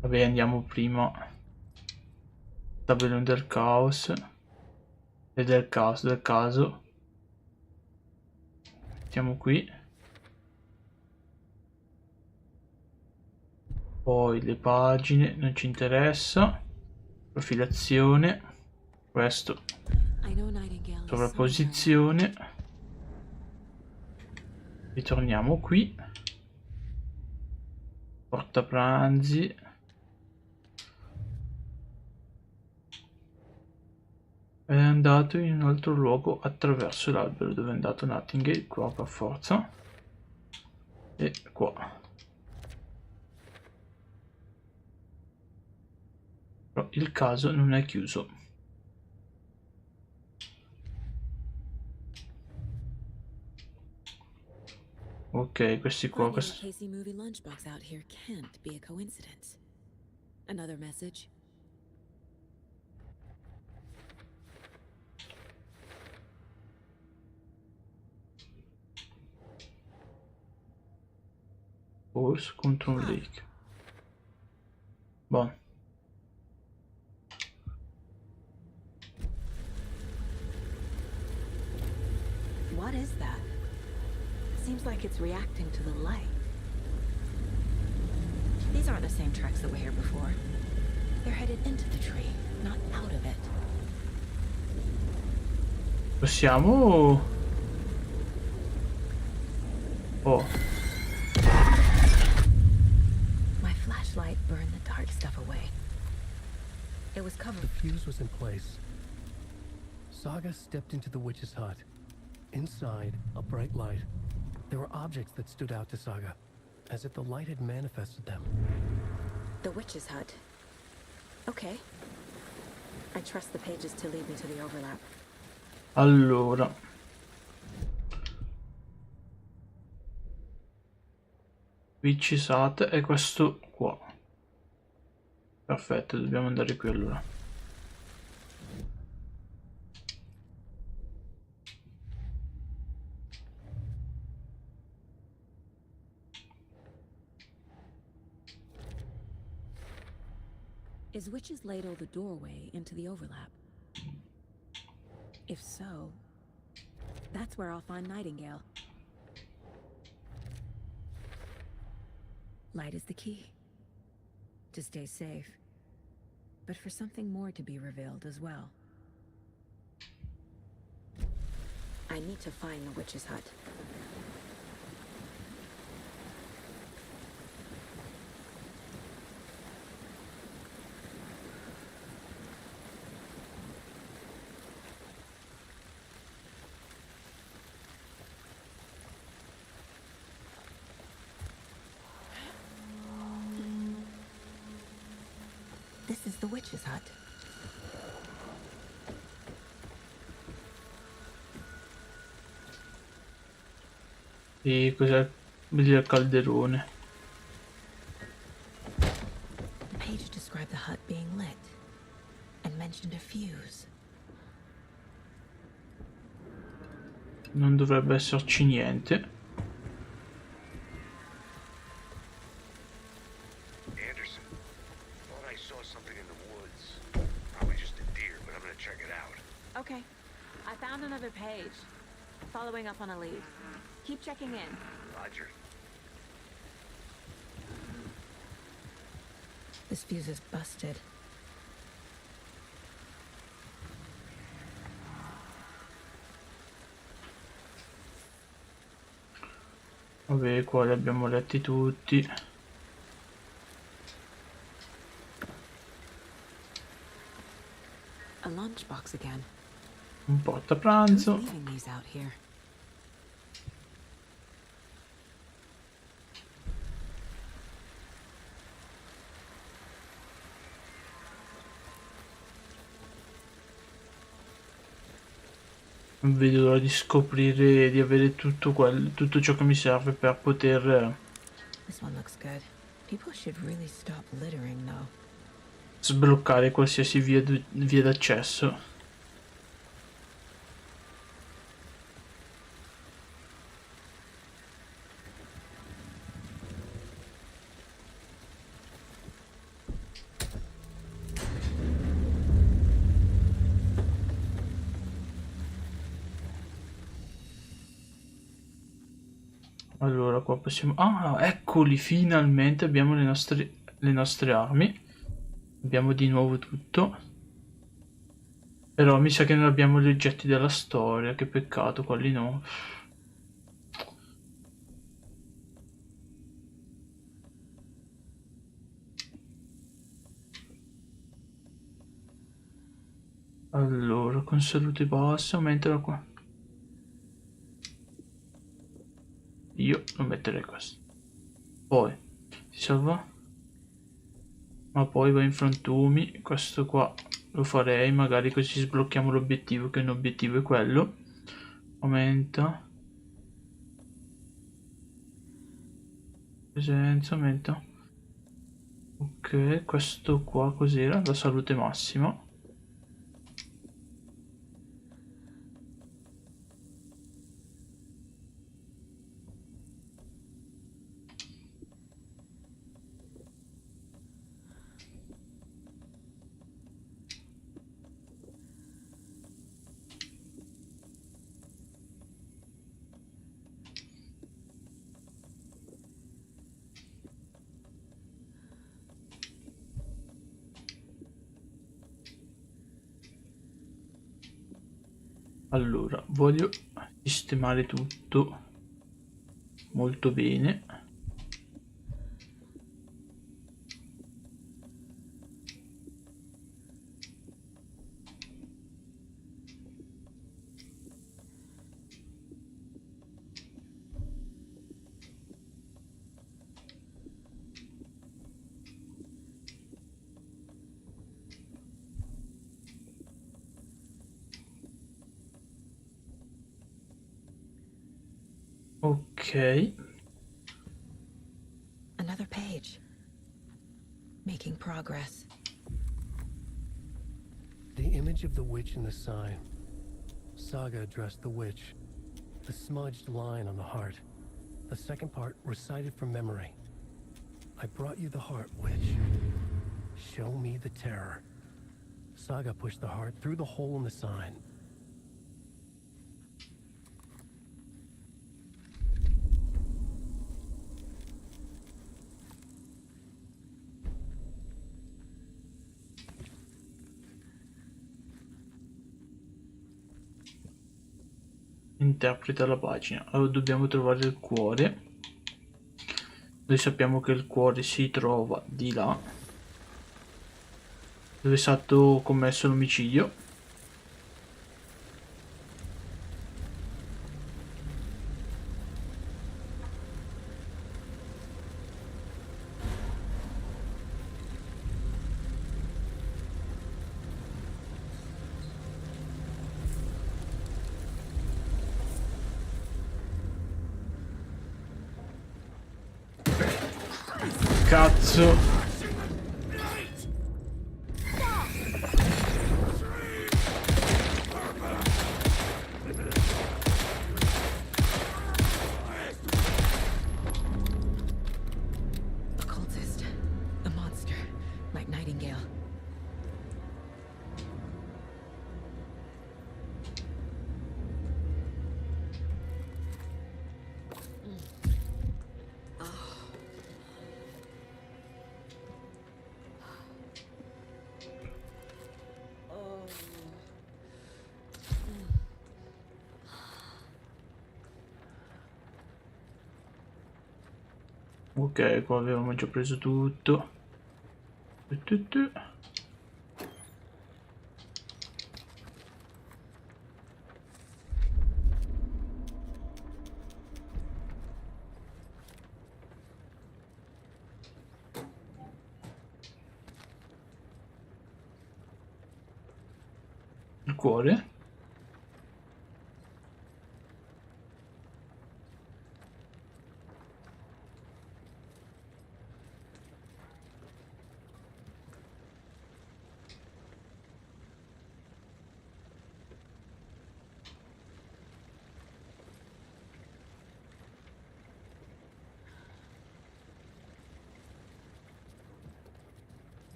Vabbè, andiamo prima. Tabellone del caos. E del caso. Mettiamo qui. Poi le pagine, non ci interessa. Profilazione. Questo. Sovrapposizione. Ritorniamo qui. Porta pranzi. È andato in un altro luogo attraverso l'albero. Dove è andato Nightingale? Qua per forza. E qua. Però il caso non è chiuso. Ok, questi qua. Casey movie lunchbox out here can't be a coincidence. Another message. Force contro un lake. Buono. What is that? Seems like it's reacting to the light. These aren't the same tracks that were here before. They're headed into the tree, not out of it. Possiamo... Oh. My flashlight burned the dark stuff away. It was covered. The fuse was in place. Saga stepped into the witch's hut. Inside, a bright light. There were objects that stood out to Saga, as if the light had manifested them. The witch's hut. Okay. I trust the pages to lead me to the overlap. Allora. Witch's Hut è questo qua. Perfetto, dobbiamo andare qui allora. Is Witch's Ladle the doorway into the overlap? If so, that's where I'll find Nightingale. Light is the key. To stay safe. But for something more to be revealed as well. I need to find the Witch's Hut. This is the Witch's Hut. E cos'è il calderone? The page described the hut being lit and mentioned a fuse. Non dovrebbe esserci niente. Anderson, thought I saw something in the woods. Probably just a deer, but I'm gonna check it out. Okay. I found another page. Following up on a lead. Keep checking in. Roger. This fuse is busted. Vabbè, qua li abbiamo letti tutti. A lunchbox again. Un portapranzo. Who's leaving these out here? Non vedo l'ora di scoprire, di avere tutto ciò che mi serve per poter This one looks good. People should really stop littering though. sbloccare qualsiasi via d'accesso. Allora qua possiamo... Ah, eccoli, finalmente abbiamo le nostre armi. Abbiamo di nuovo tutto. Però mi sa che non abbiamo gli oggetti della storia, che peccato, quelli no. Allora, con salute bassa, aumentala qua. Io lo metterei questo. Poi si salva. Ma poi va in frantumi. Questo qua lo farei, magari così sblocchiamo l'obiettivo, che l'obiettivo è quello. Aumenta. Presenza, aumenta. Ok, questo qua cos'era? La salute massima. Allora, voglio sistemare tutto molto bene. Ok. Another page. Making progress. The image of the witch in the sign. Saga addressed the witch. The smudged line on the heart. The second part recited from memory. I brought you the heart, witch. Show me the terror. Saga pushed the heart through the hole in the sign. Interpreta la pagina. Allora dobbiamo trovare il cuore. Noi sappiamo che il cuore si trova di là, dove è stato commesso l'omicidio. Cazzo. Occultist. A monster. Like Nightingale. Ok, qua avevamo già preso tutto. Il cuore.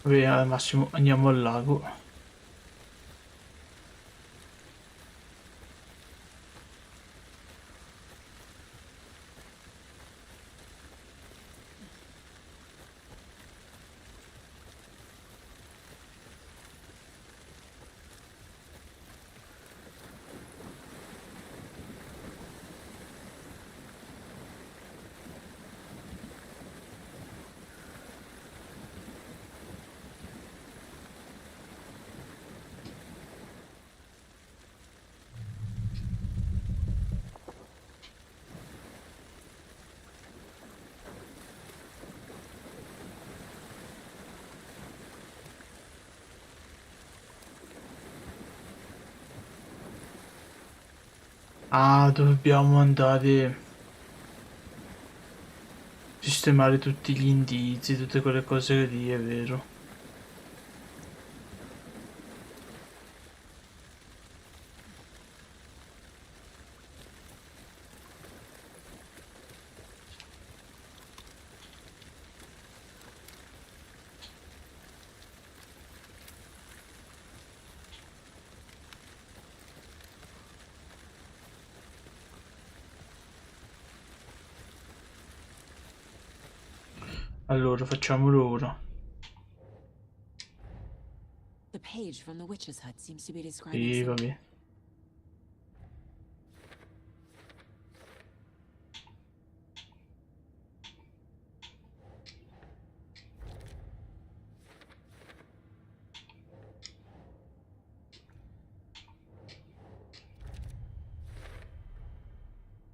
Vabbè, al massimo andiamo al lago. Ah, dobbiamo andare a sistemare tutti gli indizi, tutte quelle cose lì, è vero. Allora, facciamolo ora. The page from the witch's hut seems to be describing Sì, some... vabbè.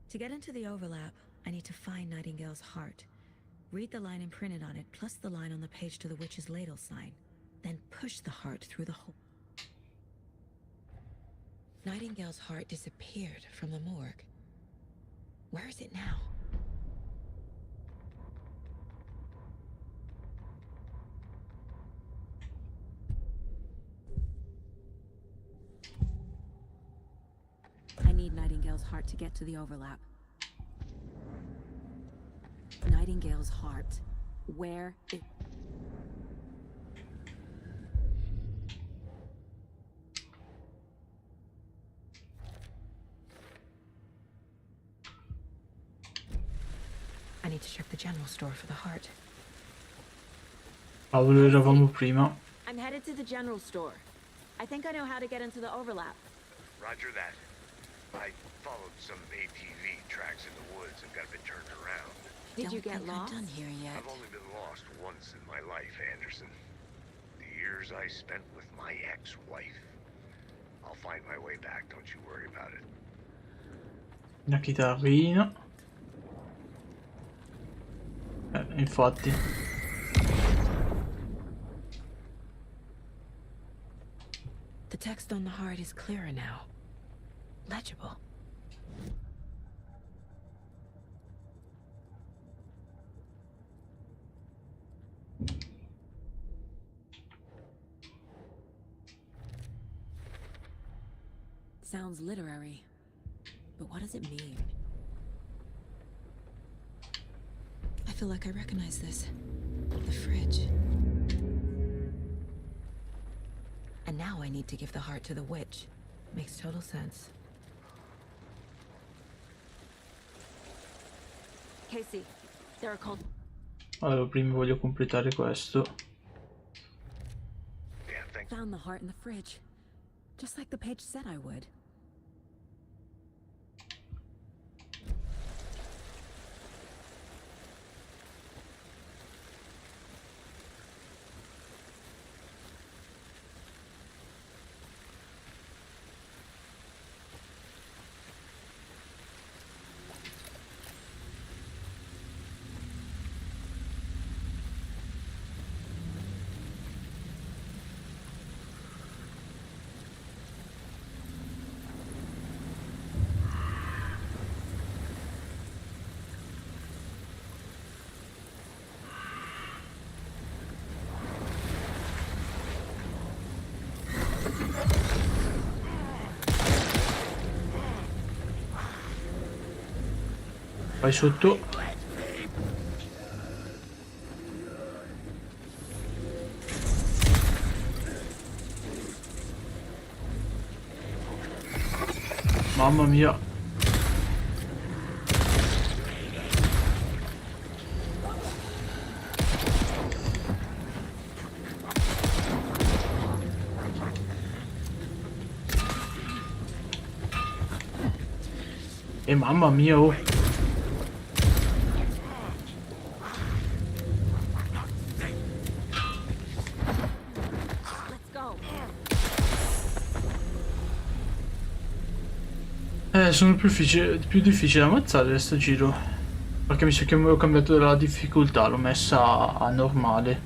To get into the overlap, I need to find Nightingale's heart. Read the line imprinted on it, plus the line on the page to the witch's ladle sign. Then push the heart through the hole. Nightingale's heart disappeared from the morgue. Where is it now? I need Nightingale's heart to get to the overlap. Nightingale's heart. Where is... I need to check the general store for the heart. Ah, dove eravamo prima? I'm headed to the general store. I think I know how to get into the overlap. Roger that. I followed some ATV tracks in the woods and got a bit turned around. Did you get lost? I'm done here yet. I've only been lost once in my life, Anderson. The years I spent with my ex-wife. I'll find my way back, don't you worry about it. Una chitarrina. Infatti. The text on the heart is clearer now. Legible. Sounds literary, but what does it mean? I feel like I recognize this. The fridge. And now I need to give the heart to the witch. Makes total sense. Casey, there are cold... Allora, prima voglio completare questo. Found the heart in the fridge. Just like the page said I would. Vai sotto. Mamma mia. E mamma mia, oh. Sono più difficili da ammazzare sto giro. Perché mi sa che ho cambiato la difficoltà, l'ho messa a normale.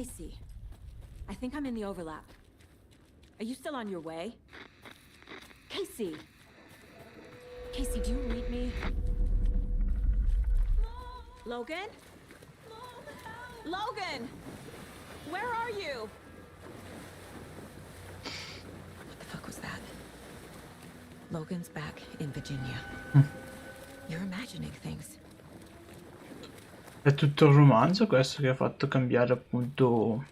Casey, I think I'm in the overlap. Are you still on your way? Casey! Casey, do you read me? Logan? Logan! Where are you? What the fuck was that? Logan's back in Virginia. You're imagining things. È tutto il romanzo questo che ha fatto cambiare appunto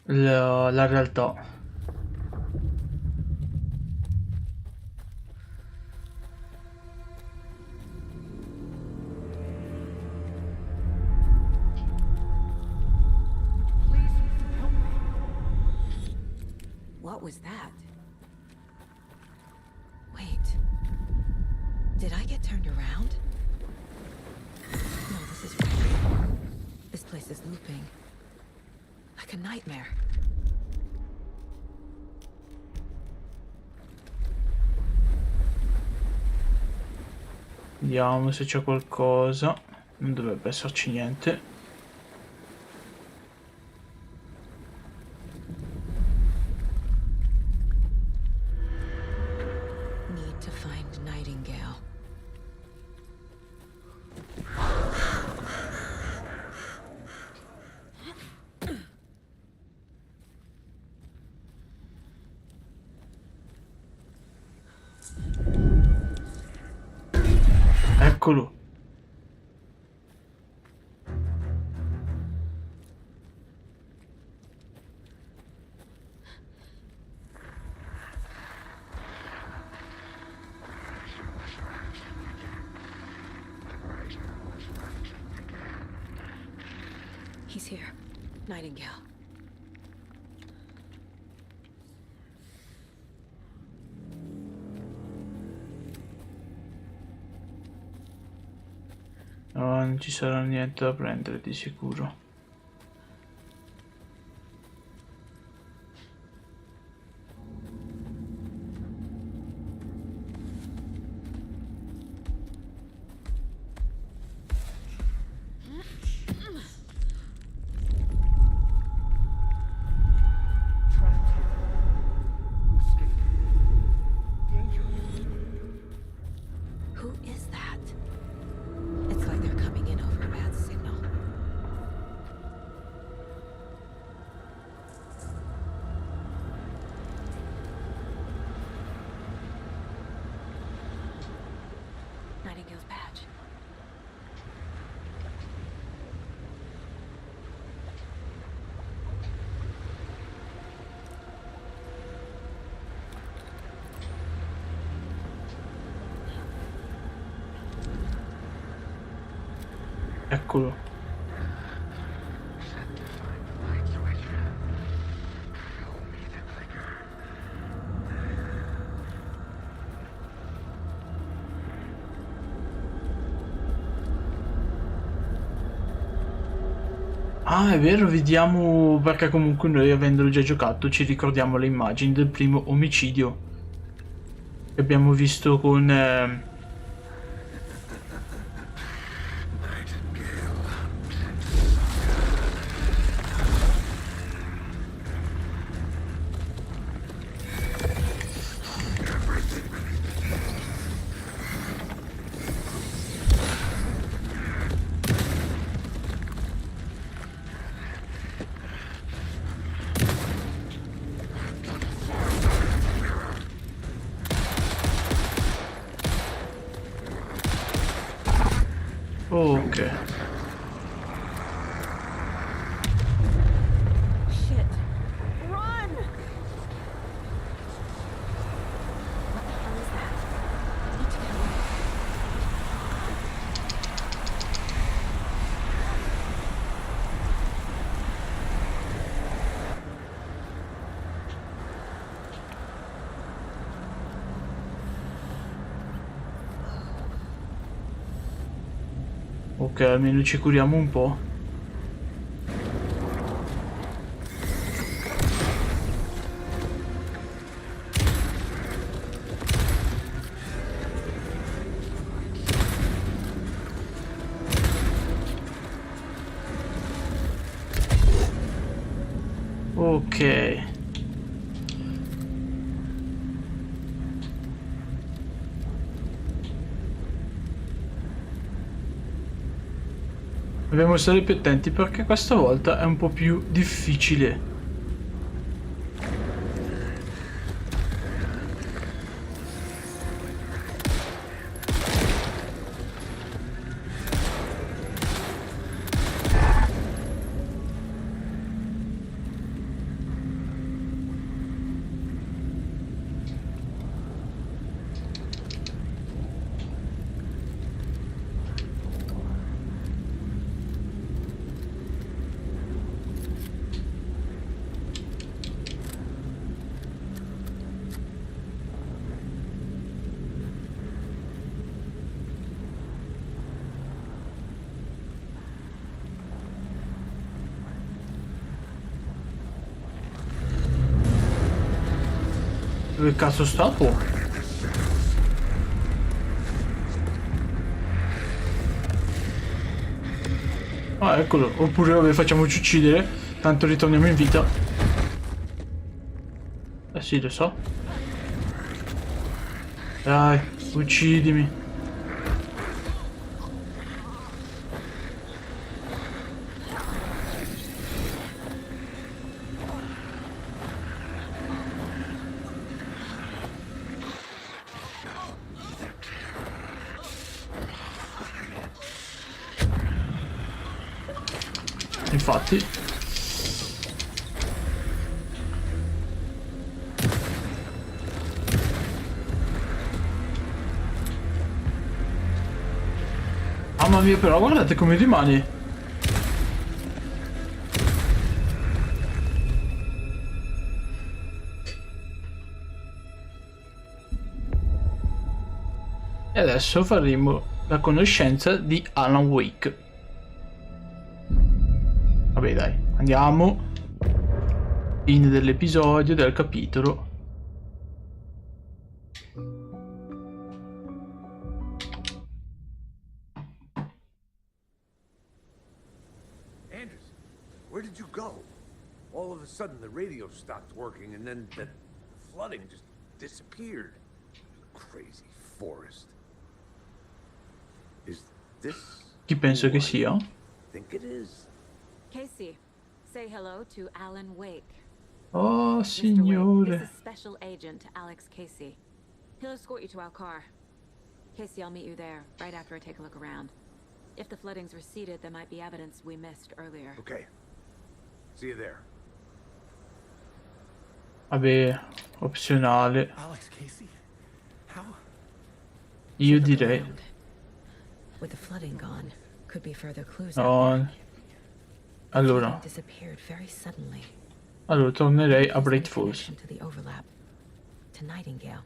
la realtà. What was that? Wait. Did I get turned around? No, this is real. This place is looping. Like a nightmare. Vediamo se c'è qualcosa. Non dovrebbe esserci niente. Need to find Nightingale. Eccolo. He's here. Nightingale. No, non ci sarà niente da prendere di sicuro. Who is that? It's like they're coming in over a bad signal. Nightingale's badge. Eccolo. Ah, è vero, vediamo, perché comunque noi avendolo già giocato ci ricordiamo le immagini del primo omicidio che abbiamo visto con ok. Shit. Run! What the hell is that? Need to get away. Ok, almeno ci curiamo un po'. Ok. Dobbiamo stare più attenti perché questa volta è un po' più difficile. Dove cazzo sta? Oh. Ah, eccolo. Oppure vabbè, facciamoci uccidere. Tanto ritorniamo in vita. Eh sì, lo so. Dai, uccidimi. Infatti. Mamma mia, però guardate come rimane. E adesso faremo la conoscenza di Alan Wake. Vabbè dai, andiamo. Fine dell'episodio, del capitolo. Anders, where did you go? All of a sudden the radio stopped working and then the flooding just disappeared. Crazy forest. Is this Chi penso che sia? I think it is. Casey, say hello to Alan Wake. Oh, Mr. Wake, signore. this is Special Agent Alex Casey. He'll escort you to our car. Casey, I'll meet you there, right after I take a look around. If the flooding's receded, there might be evidence we missed earlier. Okay. See you there. Vabbè, opzionale. Alex Casey? How? Io direi. With the flooding gone, could be further clues. No. Allora. Disappeared very suddenly. Allora tornerei a Bright Falls. To the overlap. To Nightingale.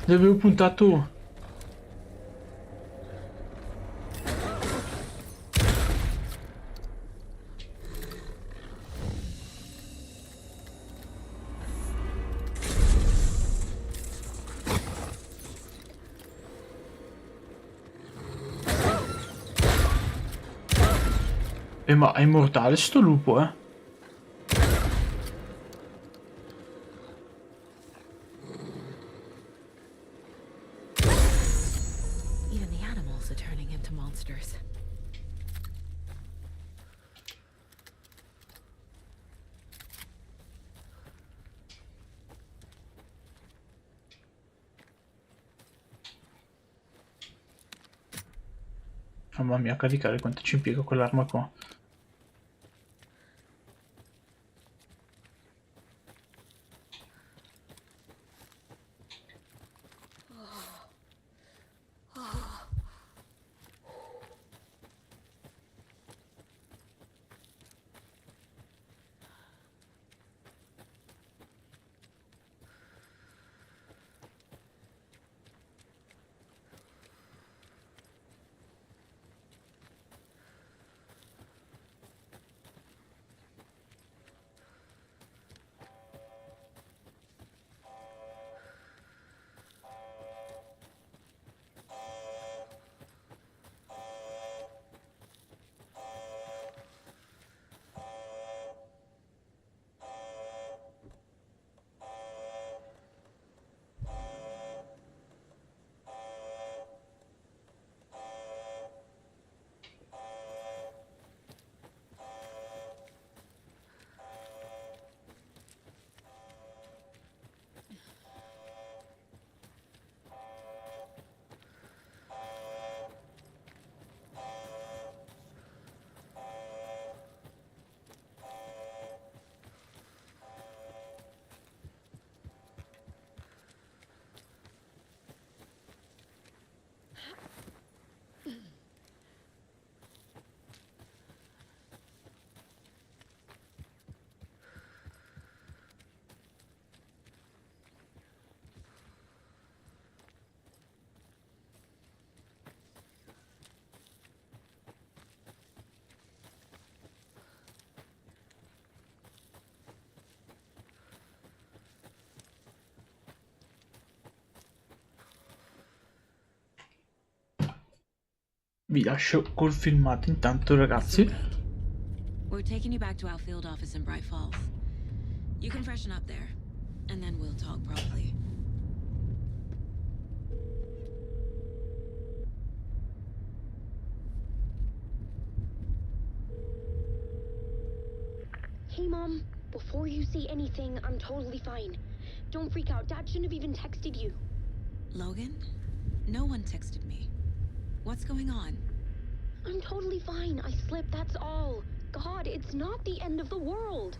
Dove avevo puntato? Ma è immortale sto lupo, eh? Even the animals are turning into monsters. Mamma mia, caricare quanto ci impiega quell'arma qua. Vi lascio col filmato intanto, ragazzi. We're taking you back to our field office in Bright Falls. You can freshen up there, and then we'll talk properly. Hey, Mom. Before you say anything, I'm totally fine. Don't freak out. Dad shouldn't have even texted you. Logan? No one texted me. What's going on? I'm totally fine. I slipped, that's all. God, it's not the end of the world.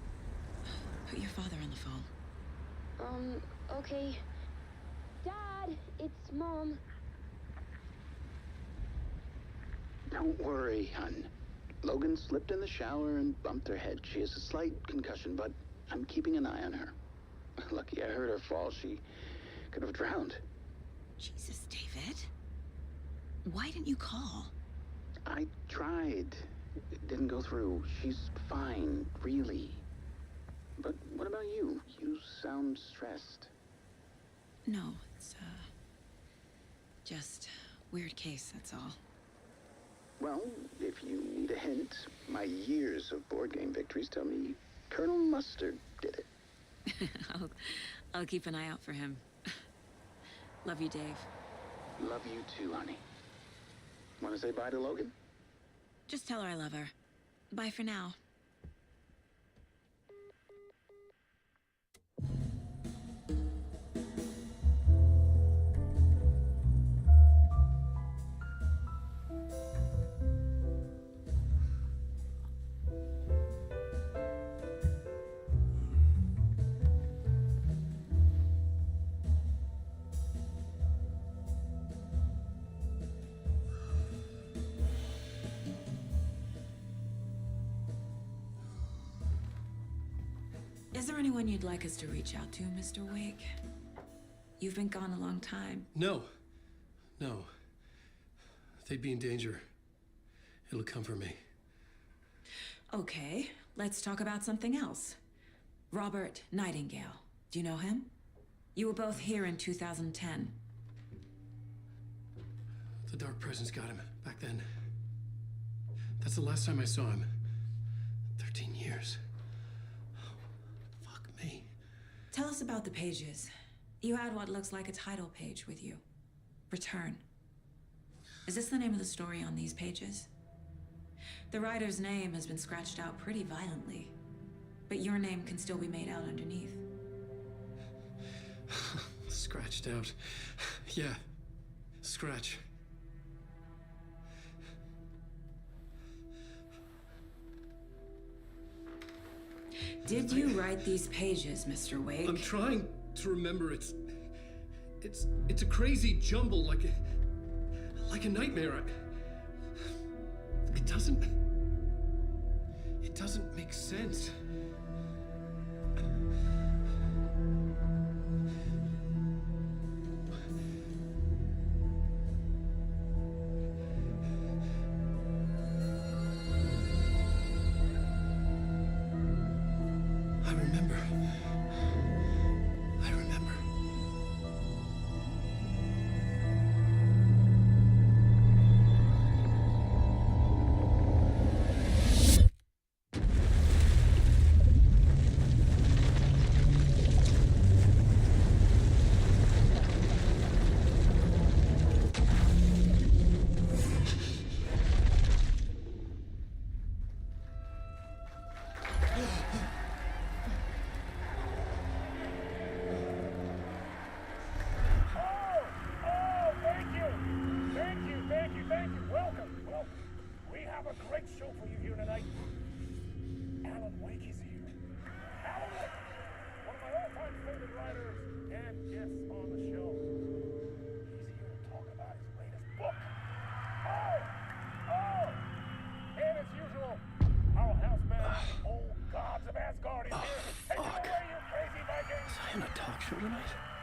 Put your father on the phone. Okay. Dad, it's Mom. Don't worry, hon. Logan slipped in the shower and bumped her head. She has a slight concussion, but I'm keeping an eye on her. Lucky I heard her fall. She could have drowned. Jesus, David. Why didn't you call? I tried. It didn't go through. She's fine, really. But what about you? You sound stressed. No, it's, just weird case, that's all. Well, if you need a hint, my years of board game victories tell me Colonel Mustard did it. I'll keep an eye out for him. Love you, Dave. Love you too, honey. Want to say bye to Logan? Just tell her I love her. Bye for now. Is there anyone you'd like us to reach out to, Mr. Wake? You've been gone a long time. No. No. They'd be in danger. It'll come for me. Okay, let's talk about something else. Robert Nightingale. Do you know him? You were both here in 2010. The Dark Presence got him back then. That's the last time I saw him. 13 years. Fuck me. Tell us about the pages. You had what looks like a title page with you. Return. Is this the name of the story on these pages? The writer's name has been scratched out pretty violently, but your name can still be made out underneath. Scratched out. Yeah. Scratch. Did you write these pages, Mr. Wake? I'm trying to remember. It's a crazy jumble, like a nightmare. It doesn't make sense. I remember.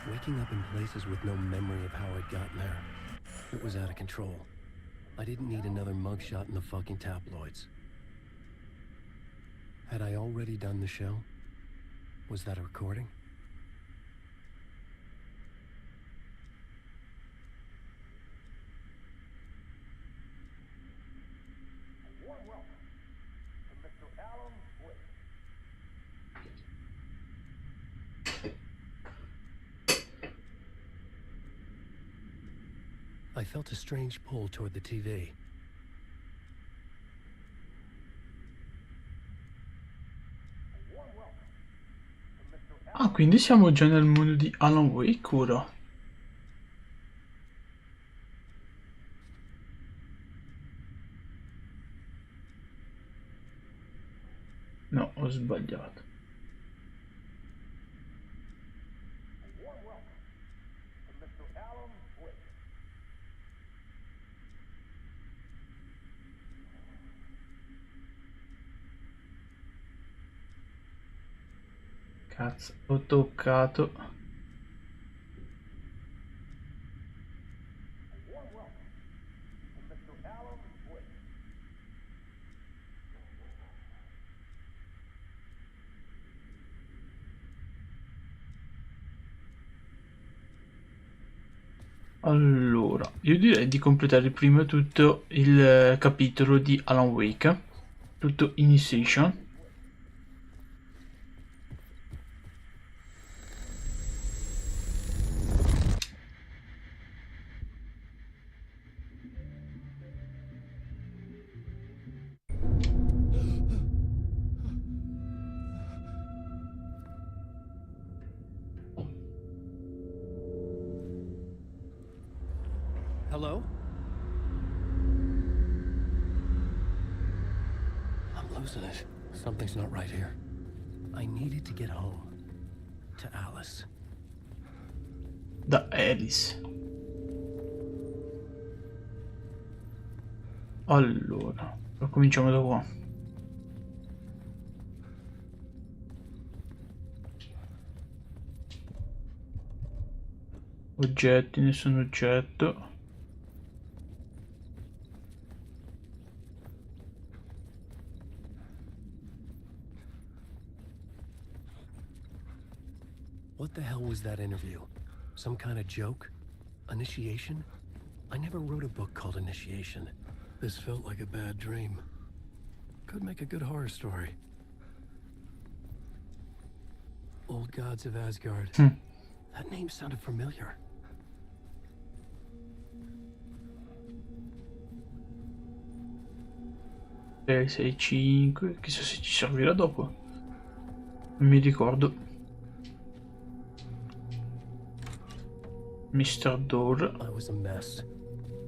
Waking up in places with no memory of how I'd gotten there. It was out of control. I didn't need another mugshot in the fucking tabloids. Had I already done the show? Was that a recording? I felt a strange pull toward the TV. Ah, quindi siamo già nel mondo di Alan Wake ora. No, ho sbagliato. Cazzo, ho toccato. Allora, io direi di completare prima tutto il capitolo di Alan Wake, tutto Initiation. Hello? I'm losing it. Something's not right here. I needed to get home. To Alice. Da Alice. Allora, cominciamo da qua. Oggetti, nessun oggetto. What the hell was that interview? Some kind of joke? Initiation? I never wrote a book called Initiation. This felt like a bad dream. Could make a good horror story. Old Gods of Asgard. That name sounded familiar. Ok, 6, 5. Chissà se ci servirà dopo. Non mi ricordo. Mr. Door. I was a mess.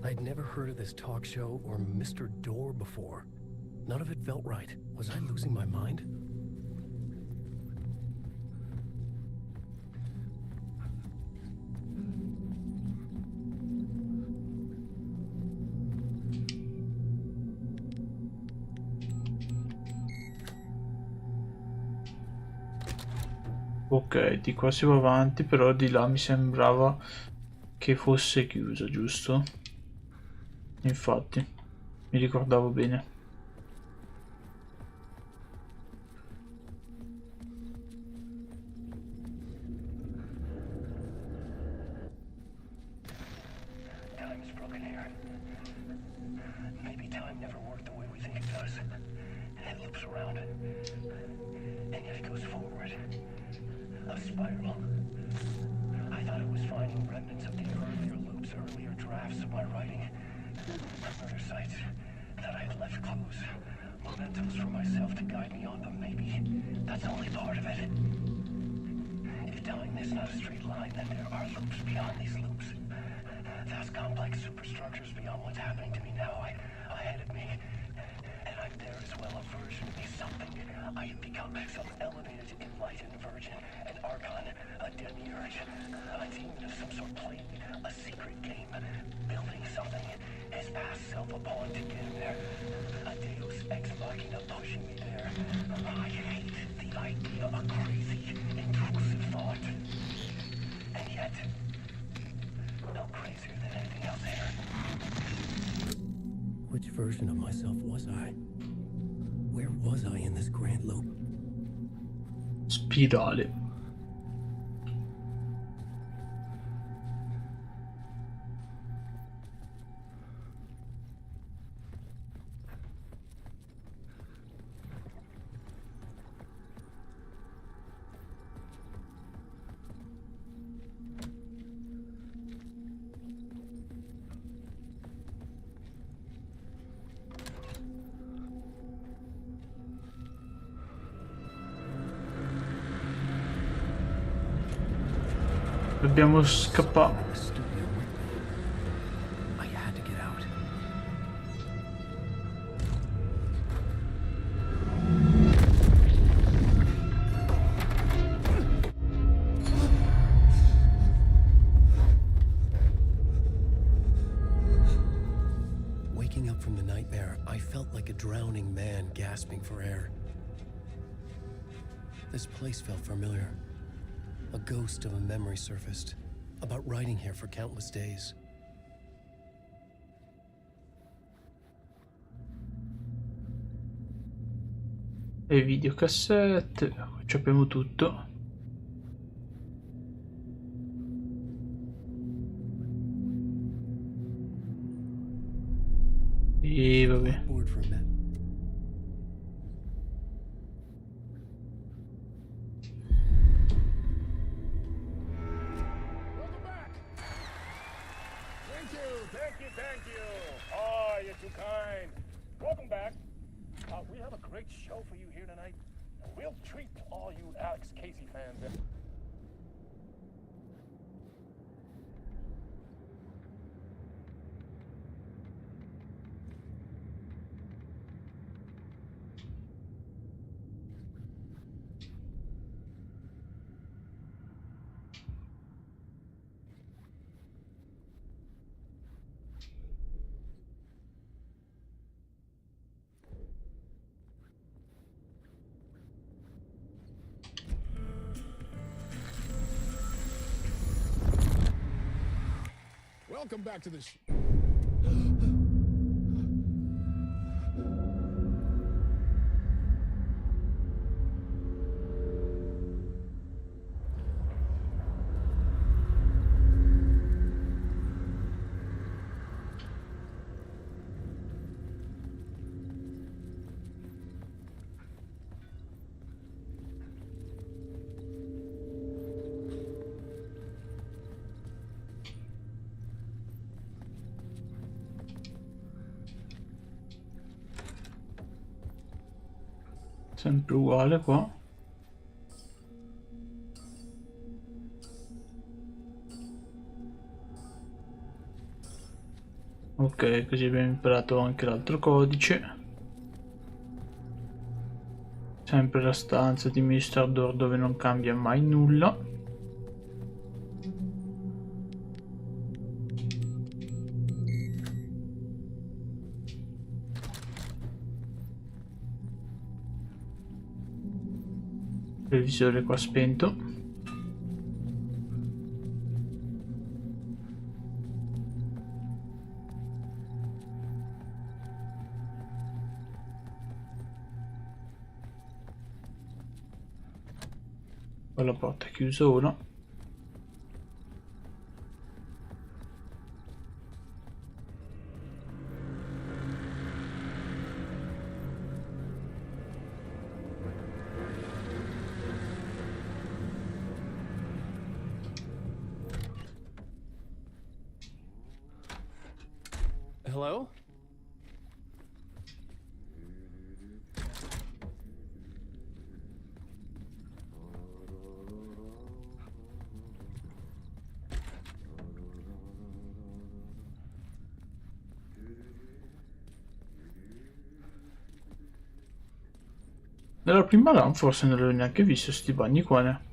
I'd never heard of this talk show or Mr. Door before. None of it felt right. Was I losing my mind? Ok, di qua si va avanti, però di là mi sembrava che fosse chiusa, giusto? Infatti, mi ricordavo bene. Time is broken here. Maybe time never worked the way we think it does. It loops around, and yet it goes forward. A spiral. I thought it was finding remnants of the earlier loops, earlier drafts of my writing. Murder sites that I had left clues, mementos for myself to guide me on, but maybe that's only part of it. If time is not a straight line, then there are loops beyond these loops. Vast complex superstructures beyond what's happening to me now, ahead of me. And I'm there as well, a version of me, something I have become, some elevated, enlightened virgin, an archon, a demiurge, a demon of some sort playing a secret game, building something, his past self upon to get him there, a deus ex machina pushing me there. I hate the idea of crazy, intrusive thought. And yet, no crazier than anything else here. Which version of myself was I? Where was I in this grand loop? Spirale. Dobbiamo scappare. I had to get out. Waking up from the nightmare, I felt like a drowning man gasping for air. This place felt familiar. A ghost of a memory surfaced, about riding here for countless days. E videocassette, ci abbiamo tutto. E vabbè. Thank you. Oh, you're too kind. Welcome back. We have a great show for you here tonight. We'll treat all you Alex Casey fans. Welcome back to the Sempre uguale qua. Ok, così abbiamo imparato anche l'altro codice. Sempre la stanza di Mr. Door dove non cambia mai nulla. Televisore qua spento. Poi la porta è chiusa ora. Hello? Nella prima run forse non l'avevo neanche visto sti bagni qua, ne.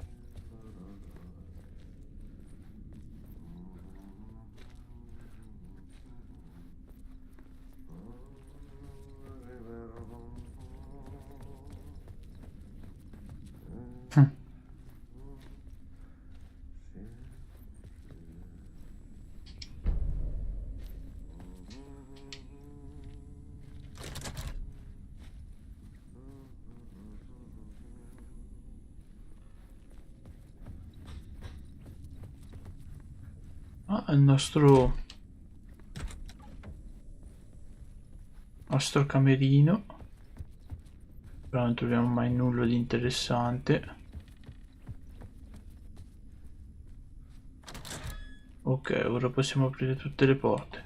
Ah, il nostro camerino, però non troviamo mai nulla di interessante. Ok, ora possiamo aprire tutte le porte.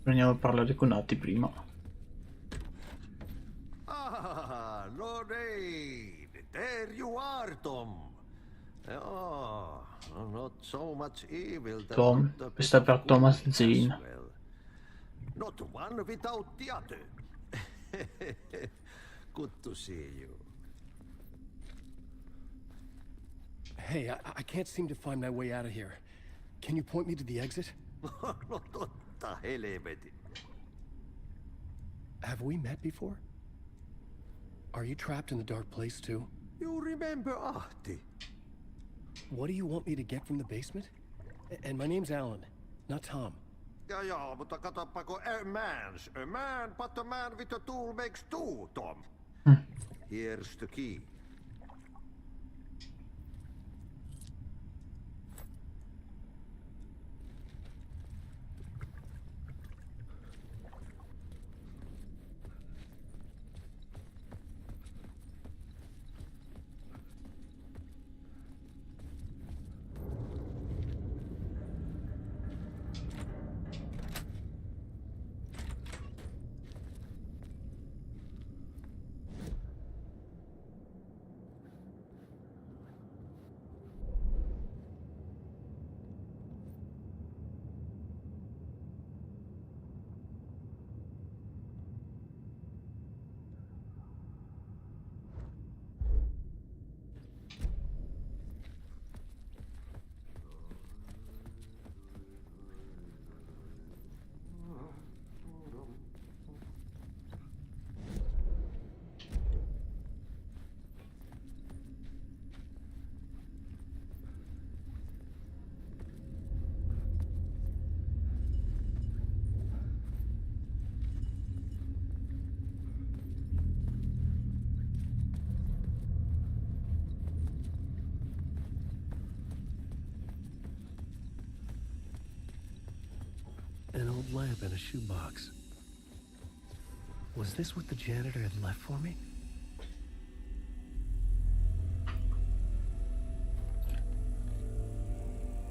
Andiamo a parlare con Atti prima. Ah, Lorraine, there you are, Tom. Oh, not so much evil. Tom, questa per Thomas Zane. Well. Not one without the other. Good to see you. Hey, I can't seem to find my way out of here. Can you point me to the exit? Have we met before? Are you trapped in the dark place too? You remember Ahti? What do you want me to get from the basement? And my name's Alan, not Tom. Ja, mutta katsoppa, a man, but a man with a tool makes two, Tom. Here's the key. An old lamp in a shoebox. Was this what the janitor had left for me?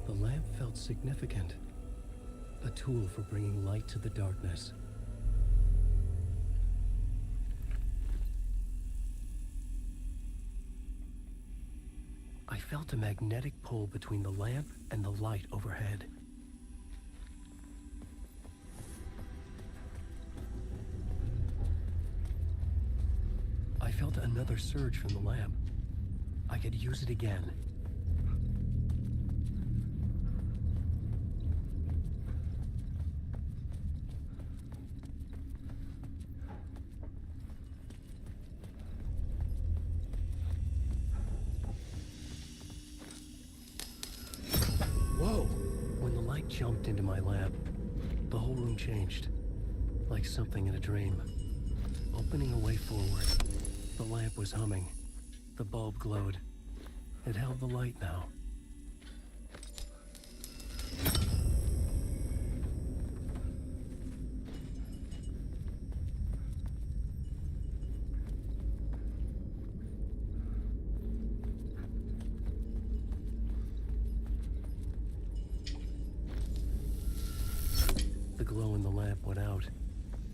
The lamp felt significant. A tool for bringing light to the darkness. I felt a magnetic pull between the lamp and the light overhead. I felt another surge from the lamp. I could use it again. Whoa! When the light jumped into my lamp, the whole room changed, like something in a dream. Opening a way forward, the lamp was humming. The bulb glowed. It held the light now. The glow in the lamp went out,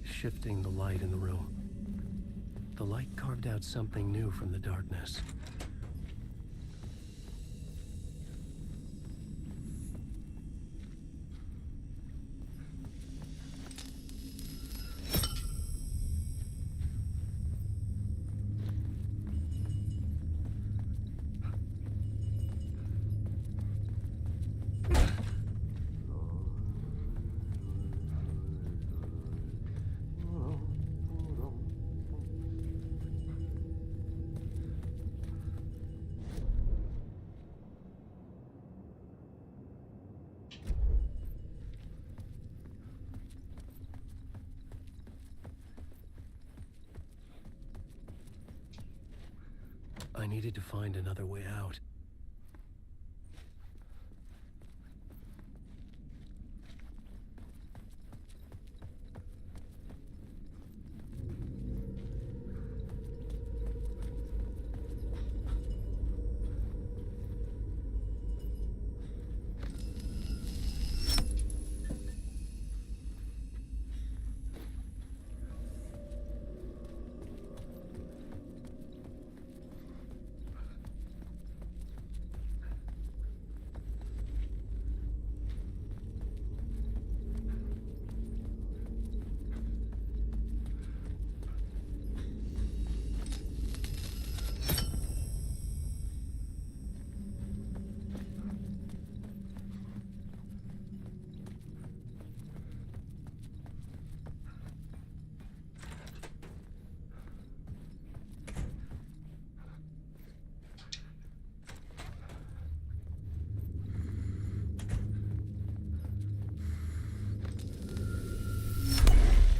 shifting the light in the room. The light carved out something new from the darkness. I needed to find another way out.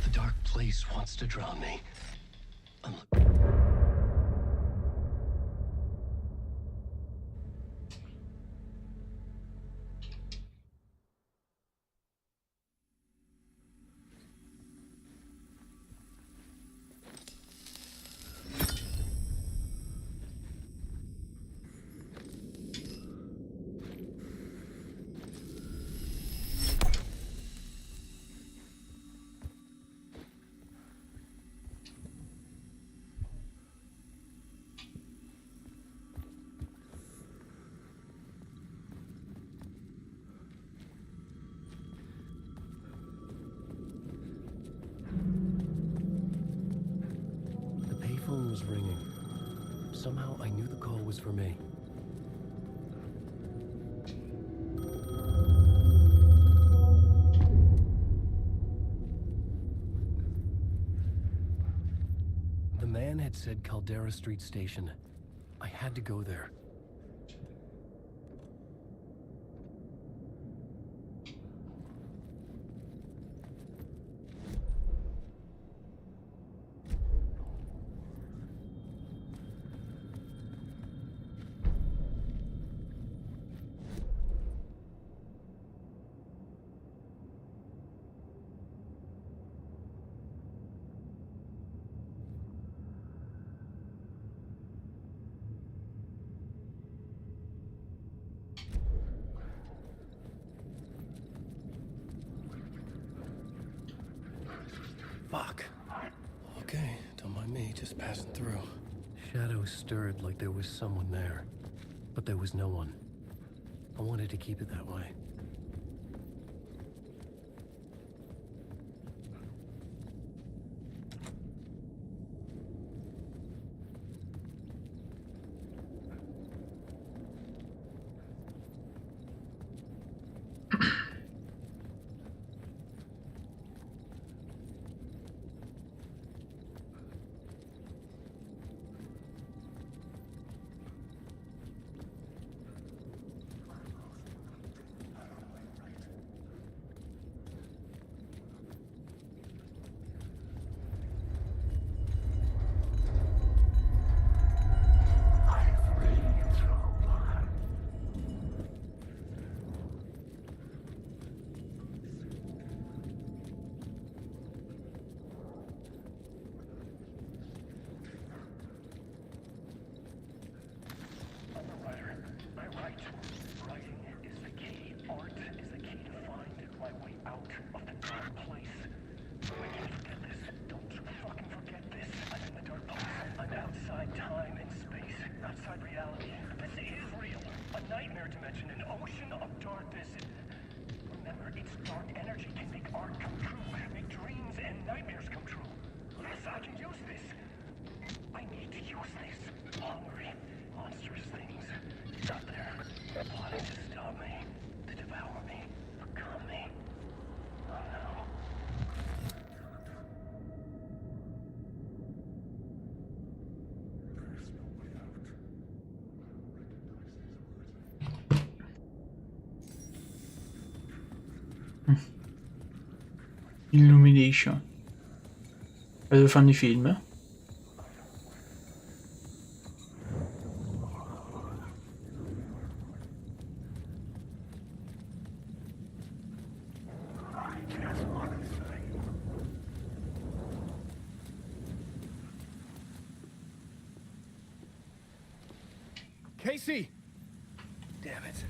The dark place wants to drown me. The phone was ringing. Somehow I knew the call was for me. The man had said Caldera Street Station. I had to go there. Fuck. Okay, don't mind me, just passing through. Shadows stirred like there was someone there, but there was no one. I wanted to keep it that way. imagine an ocean of darkness. Remember, its dark energy can make art come true, make dreams and nightmares come true. Yes, I can use this. I need to use this. Hungry, monstrous things. It's out there, plotting to stop me, to devour me, become me. Oh no. Illumination. E dove fanno i film? Casey! Damn it.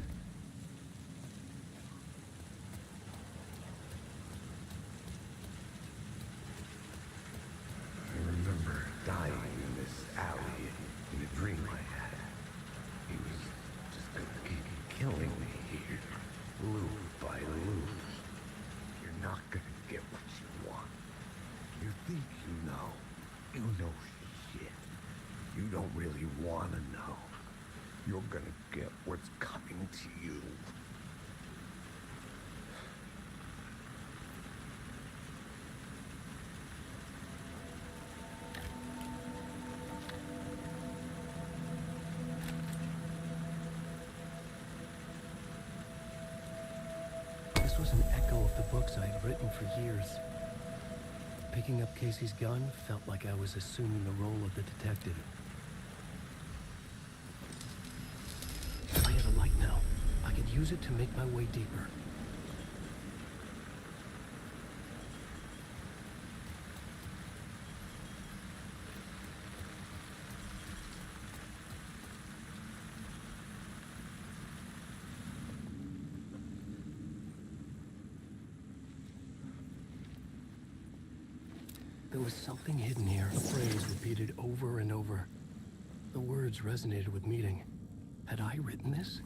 I remember dying in this alley in a dream I had. He was just gonna keep killing me here, loop by loop. You're not gonna get what you want. You think you know. You know shit. You don't really want to know. You're gonna get what's coming to you. This was an echo of the books I had written for years. Picking up Casey's gun felt like I was assuming the role of the detective. I had a light now. I could use it to make my way deeper. There was something hidden here, a phrase repeated over and over. The words resonated with meaning. Had I written this?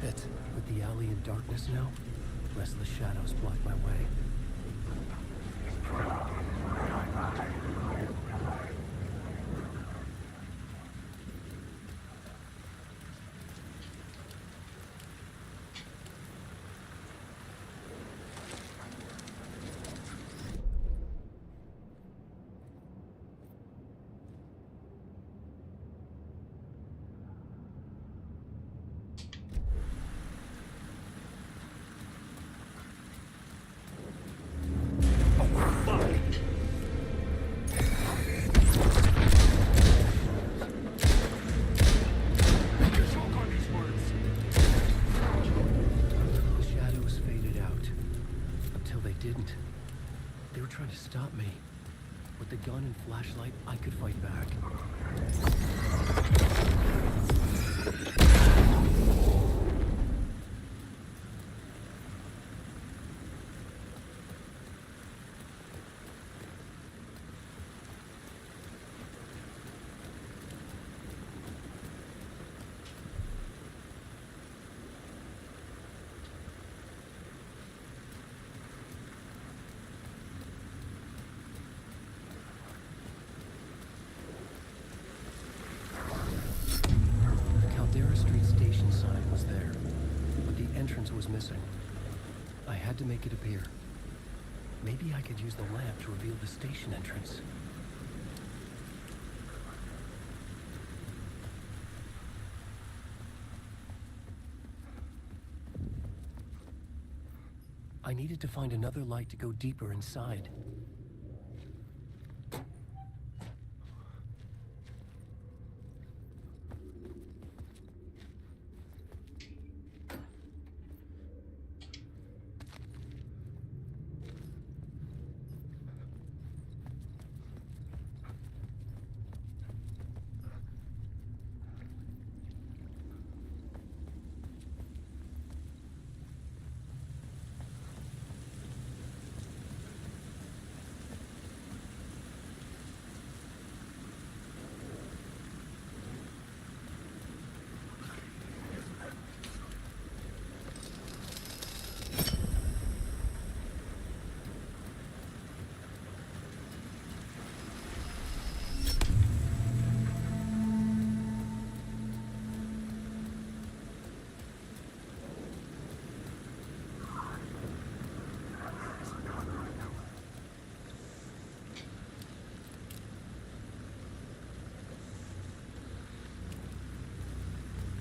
Shit. With the alley in darkness now, lest the shadows block my way. Trying to stop me. With the gun and flashlight, I could fight back. Was missing. I had to make it appear. Maybe I could use the lamp to reveal the station entrance. I needed to find another light to go deeper inside.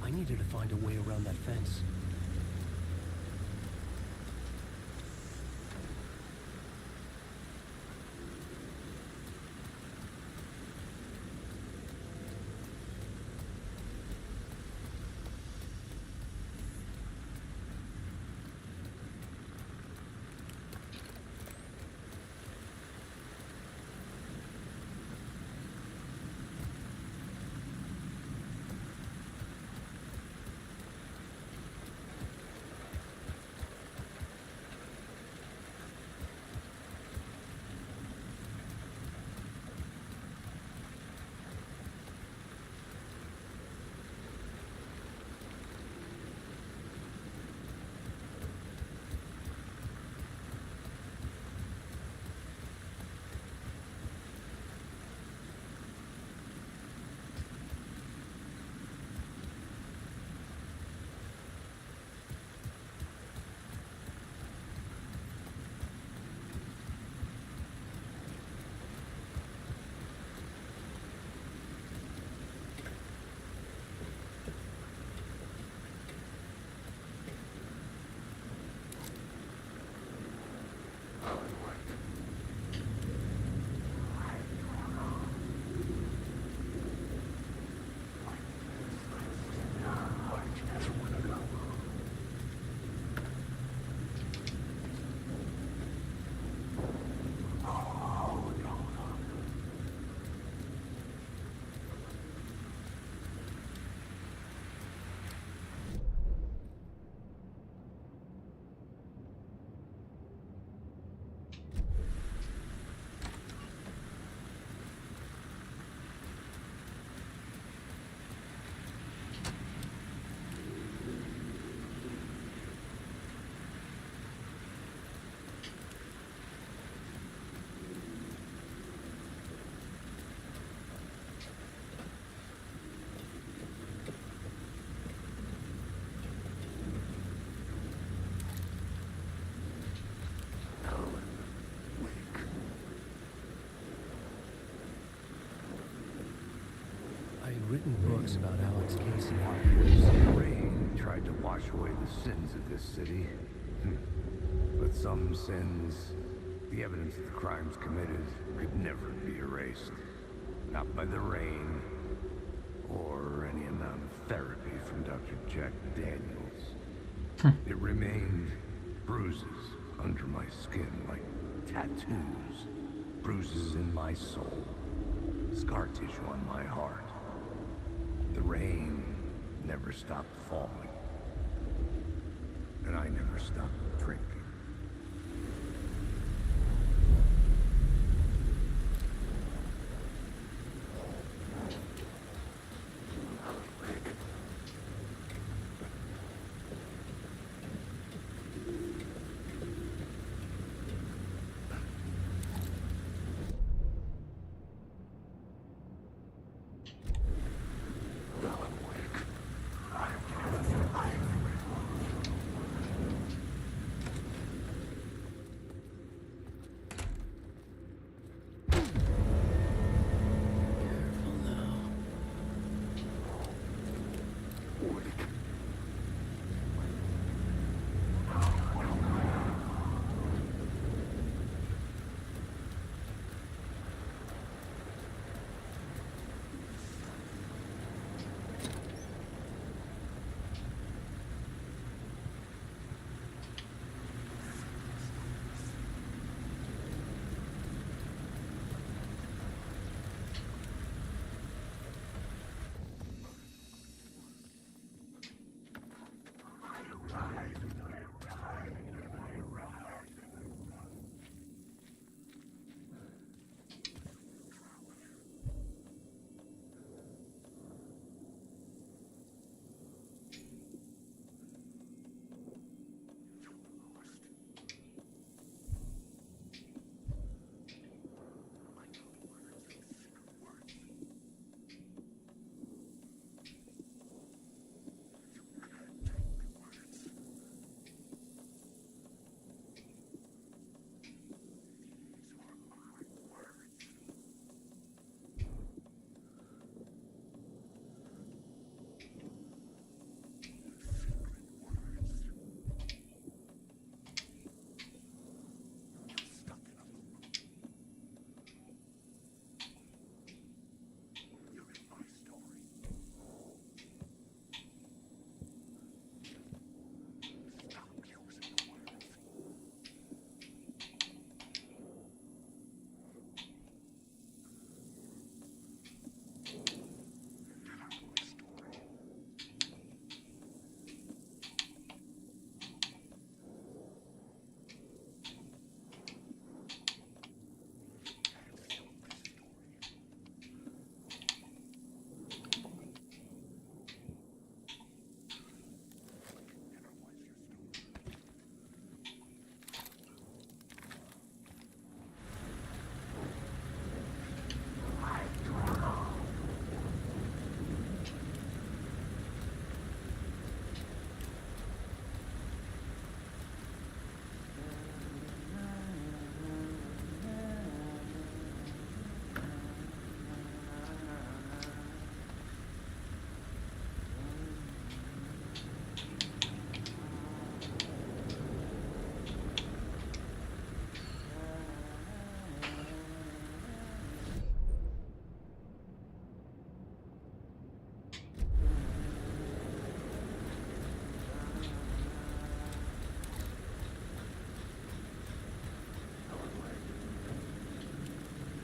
I needed to find a way around that fence. Written books about Alex Casey for years. The rain tried to wash away the sins of this city. But some sins, the evidence of the crimes committed, could never be erased. Not by the rain, or any amount of therapy from Dr. Jack Daniels. It remained bruises under my skin, like tattoos. Bruises in my soul. Scar tissue on my heart. The rain never stopped falling. And I never stopped drinking.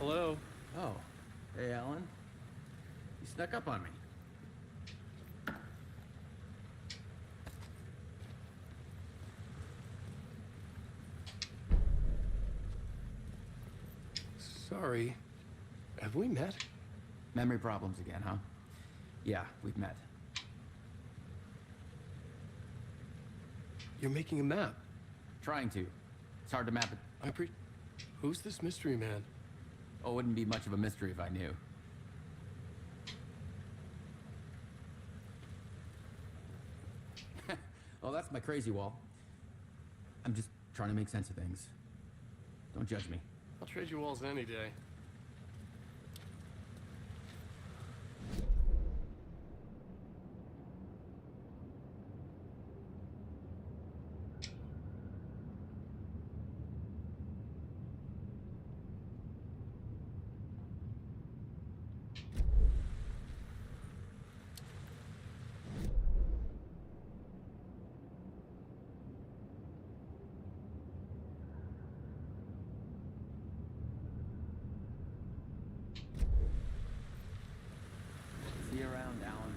Hello? Oh. Hey, Alan. You snuck up on me. Sorry. Have we met? Memory problems again, huh? Yeah, we've met. You're making a map. Trying to. It's hard to map it. Who's this mystery man? Oh, it wouldn't be much of a mystery if I knew. Oh, that's my crazy wall. I'm just trying to make sense of things. Don't judge me. I'll trade you walls any day. See you around, Alan.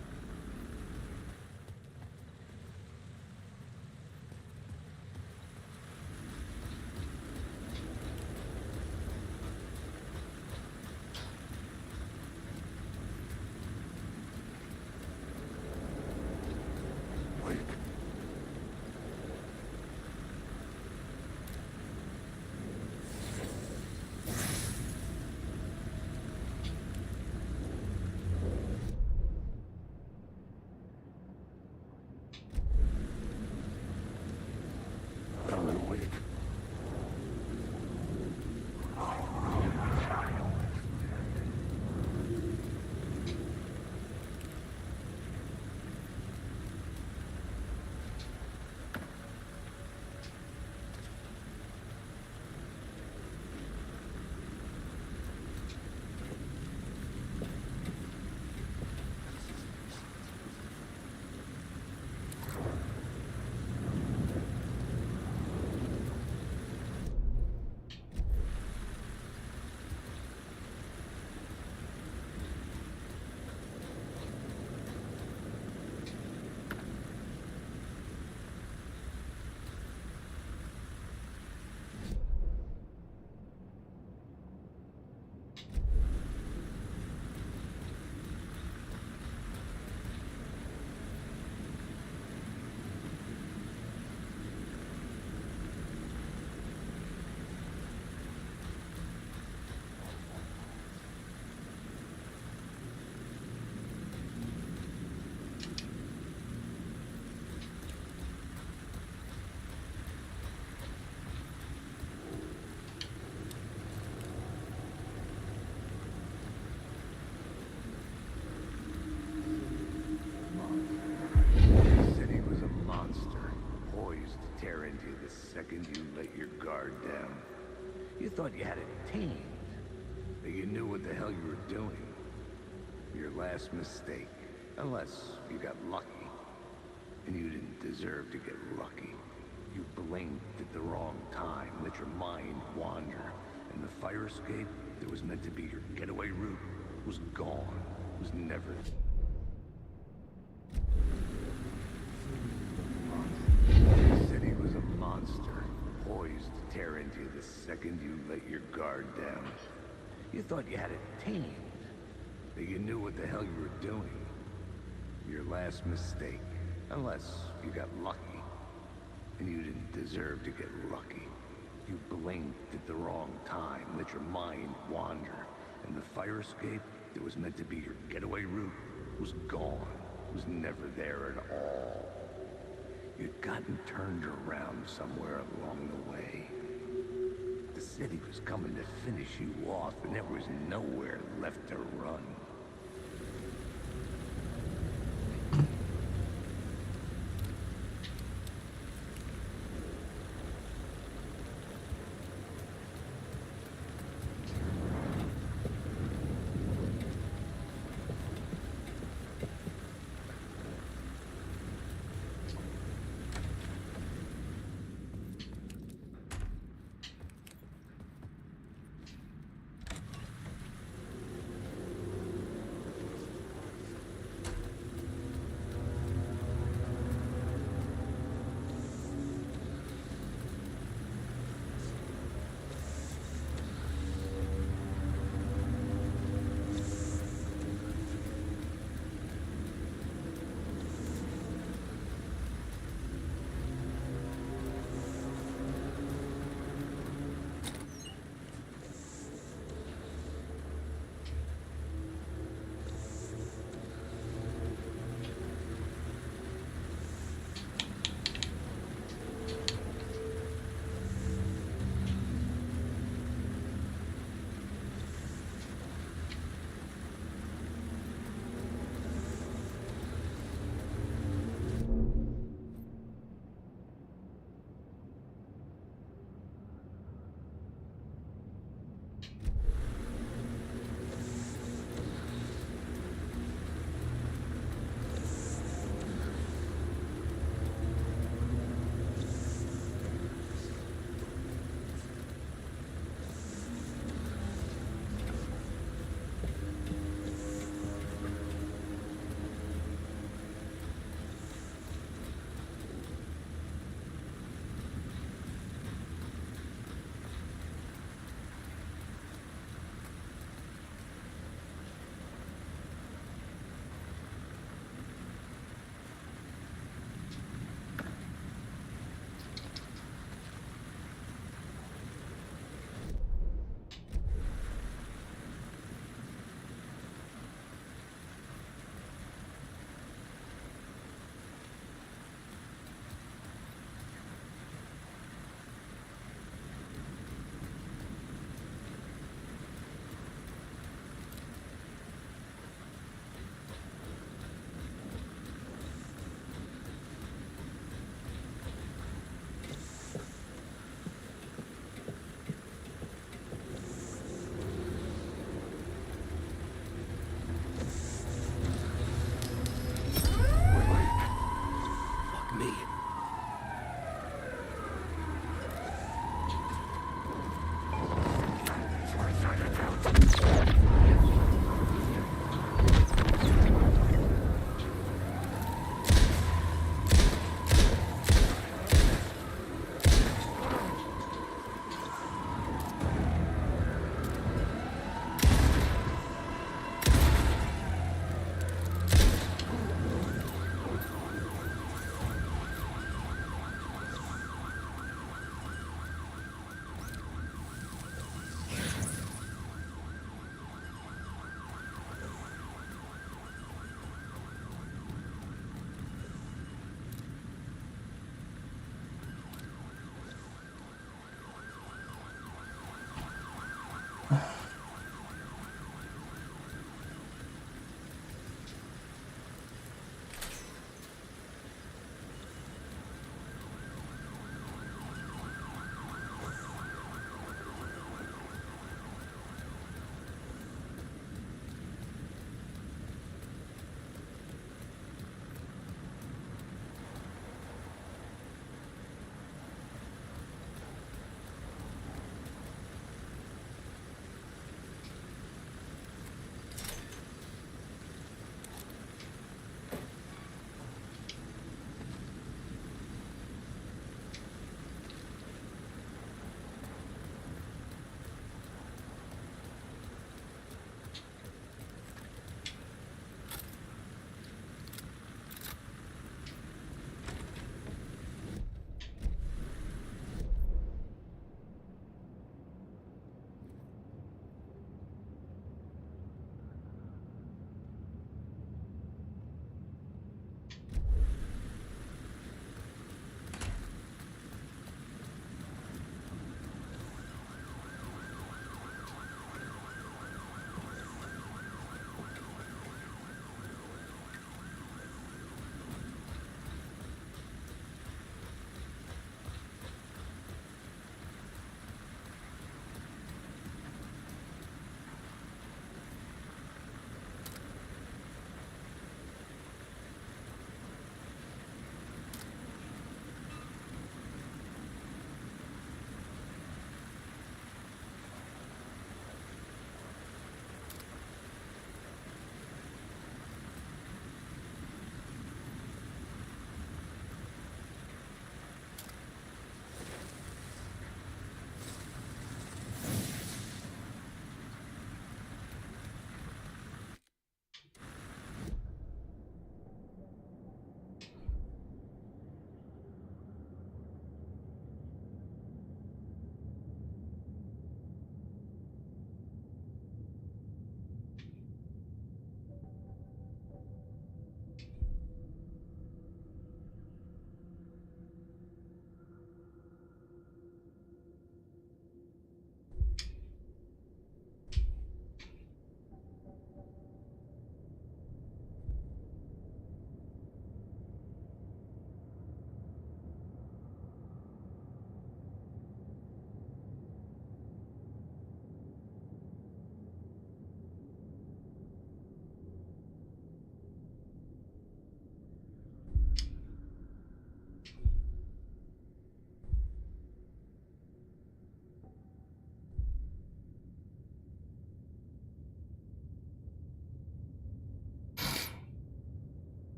Alan, wait. The city was a monster, poised to tear into you the second you let your guard down. You thought you had it tamed, that you knew what the hell you were doing. Your last mistake, unless you got lucky. And you didn't deserve to get lucky. You blinked at the wrong time, let your mind wander, and the fire escape that was meant to be your getaway route was gone, was never. The city was a monster, poised to tear into you the second you let your guard down. You thought you had it tamed, that you knew what the hell you were doing. Your last mistake, unless you got lucky. And you didn't deserve to get lucky. You blinked at the wrong time, let your mind wander, and the fire escape that was meant to be your getaway route was gone, was never there at all. You'd gotten turned around somewhere along the way. The city was coming to finish you off, and there was nowhere left to run.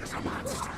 is a monster.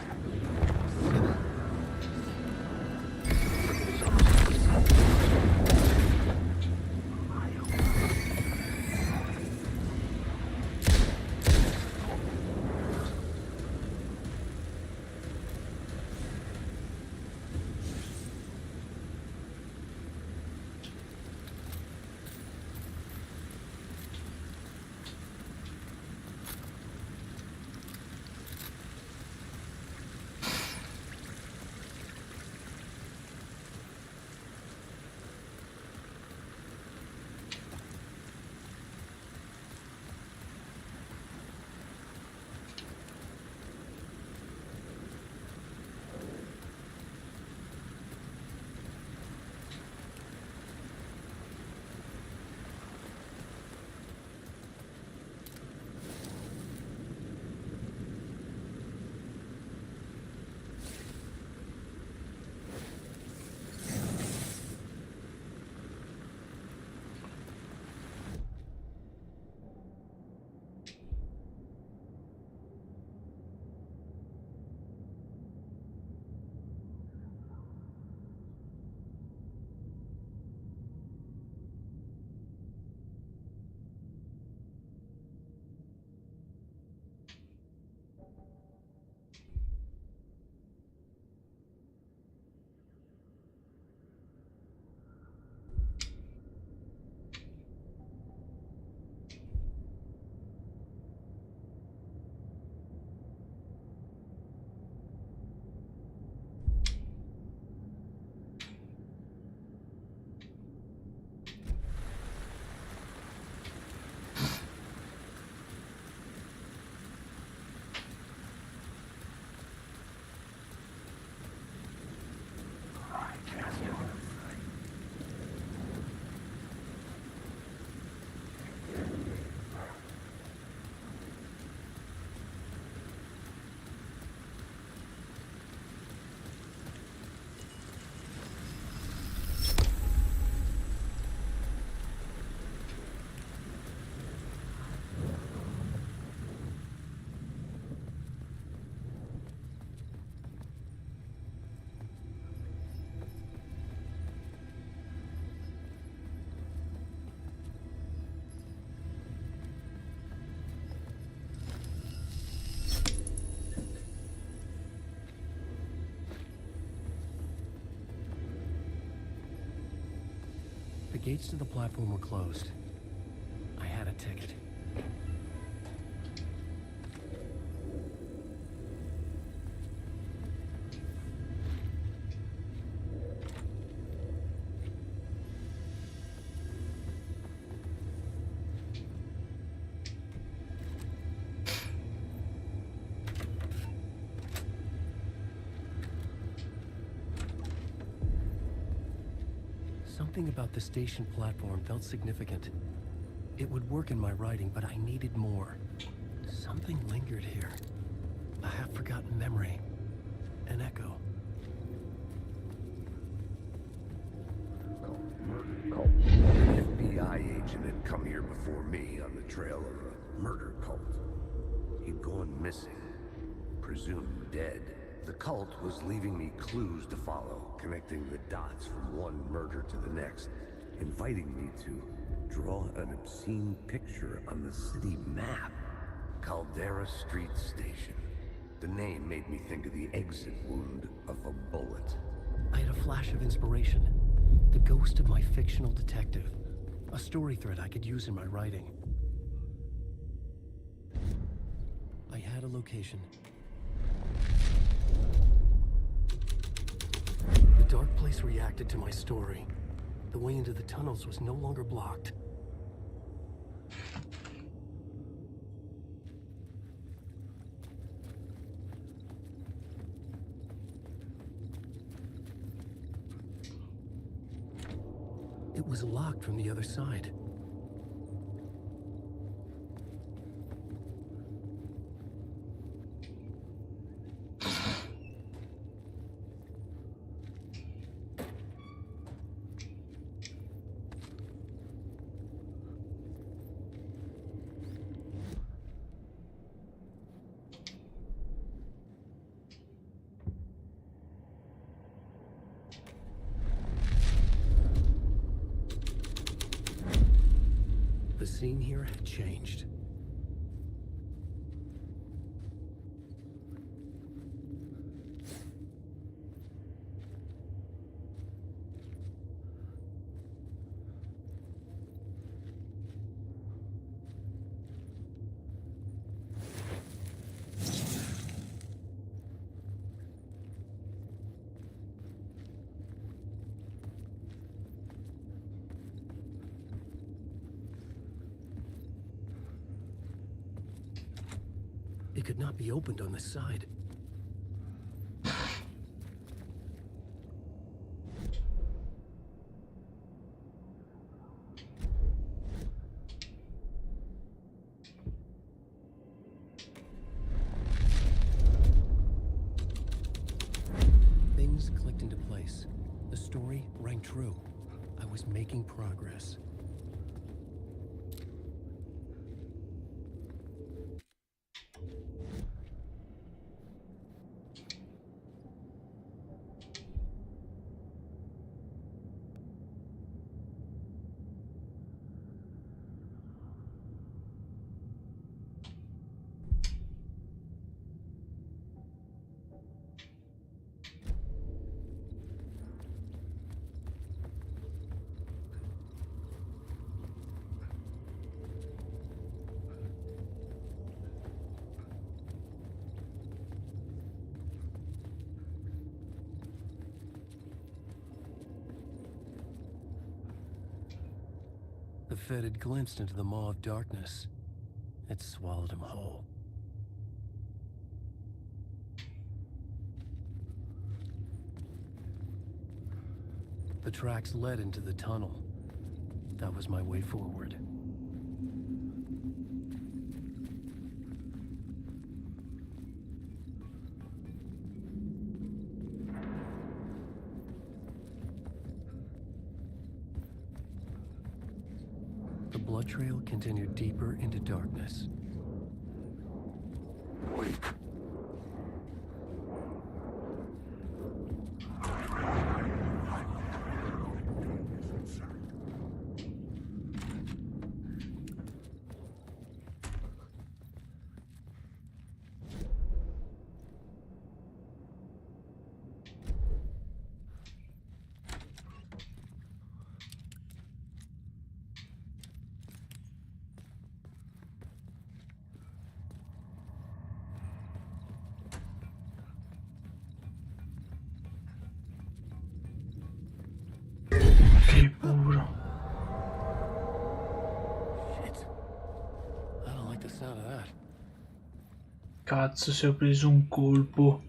The gates to the platform were closed. I had a ticket. Something about the station platform felt significant. It would work in my writing, but I needed more. Something lingered here. A half-forgotten memory. An echo. Cult. An FBI agent had come here before me on the trail of a murder cult. He'd gone missing, presumed dead. The cult was leaving me clues to follow, connecting the dots from one murder to the next, inviting me to draw an obscene picture on the city map. Caldera Street Station. The name made me think of the exit wound of a bullet. I had a flash of inspiration. The ghost of my fictional detective. A story thread I could use in my writing. I had a location. The dark place reacted to my story. The way into the tunnels was no longer blocked. It was locked from the other side. scene here had changed. It could not be opened on the side. Things clicked into place. The story rang true. I was making progress. The Fed had glimpsed into the maw of darkness. It swallowed him whole. The tracks led into the tunnel. That was my way forward. The blood trail continued deeper into darkness. Che paura. Shit. I don't like the sound of that. Cazzo, se ho preso un colpo.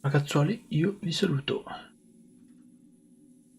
Ragazzuoli, io vi saluto.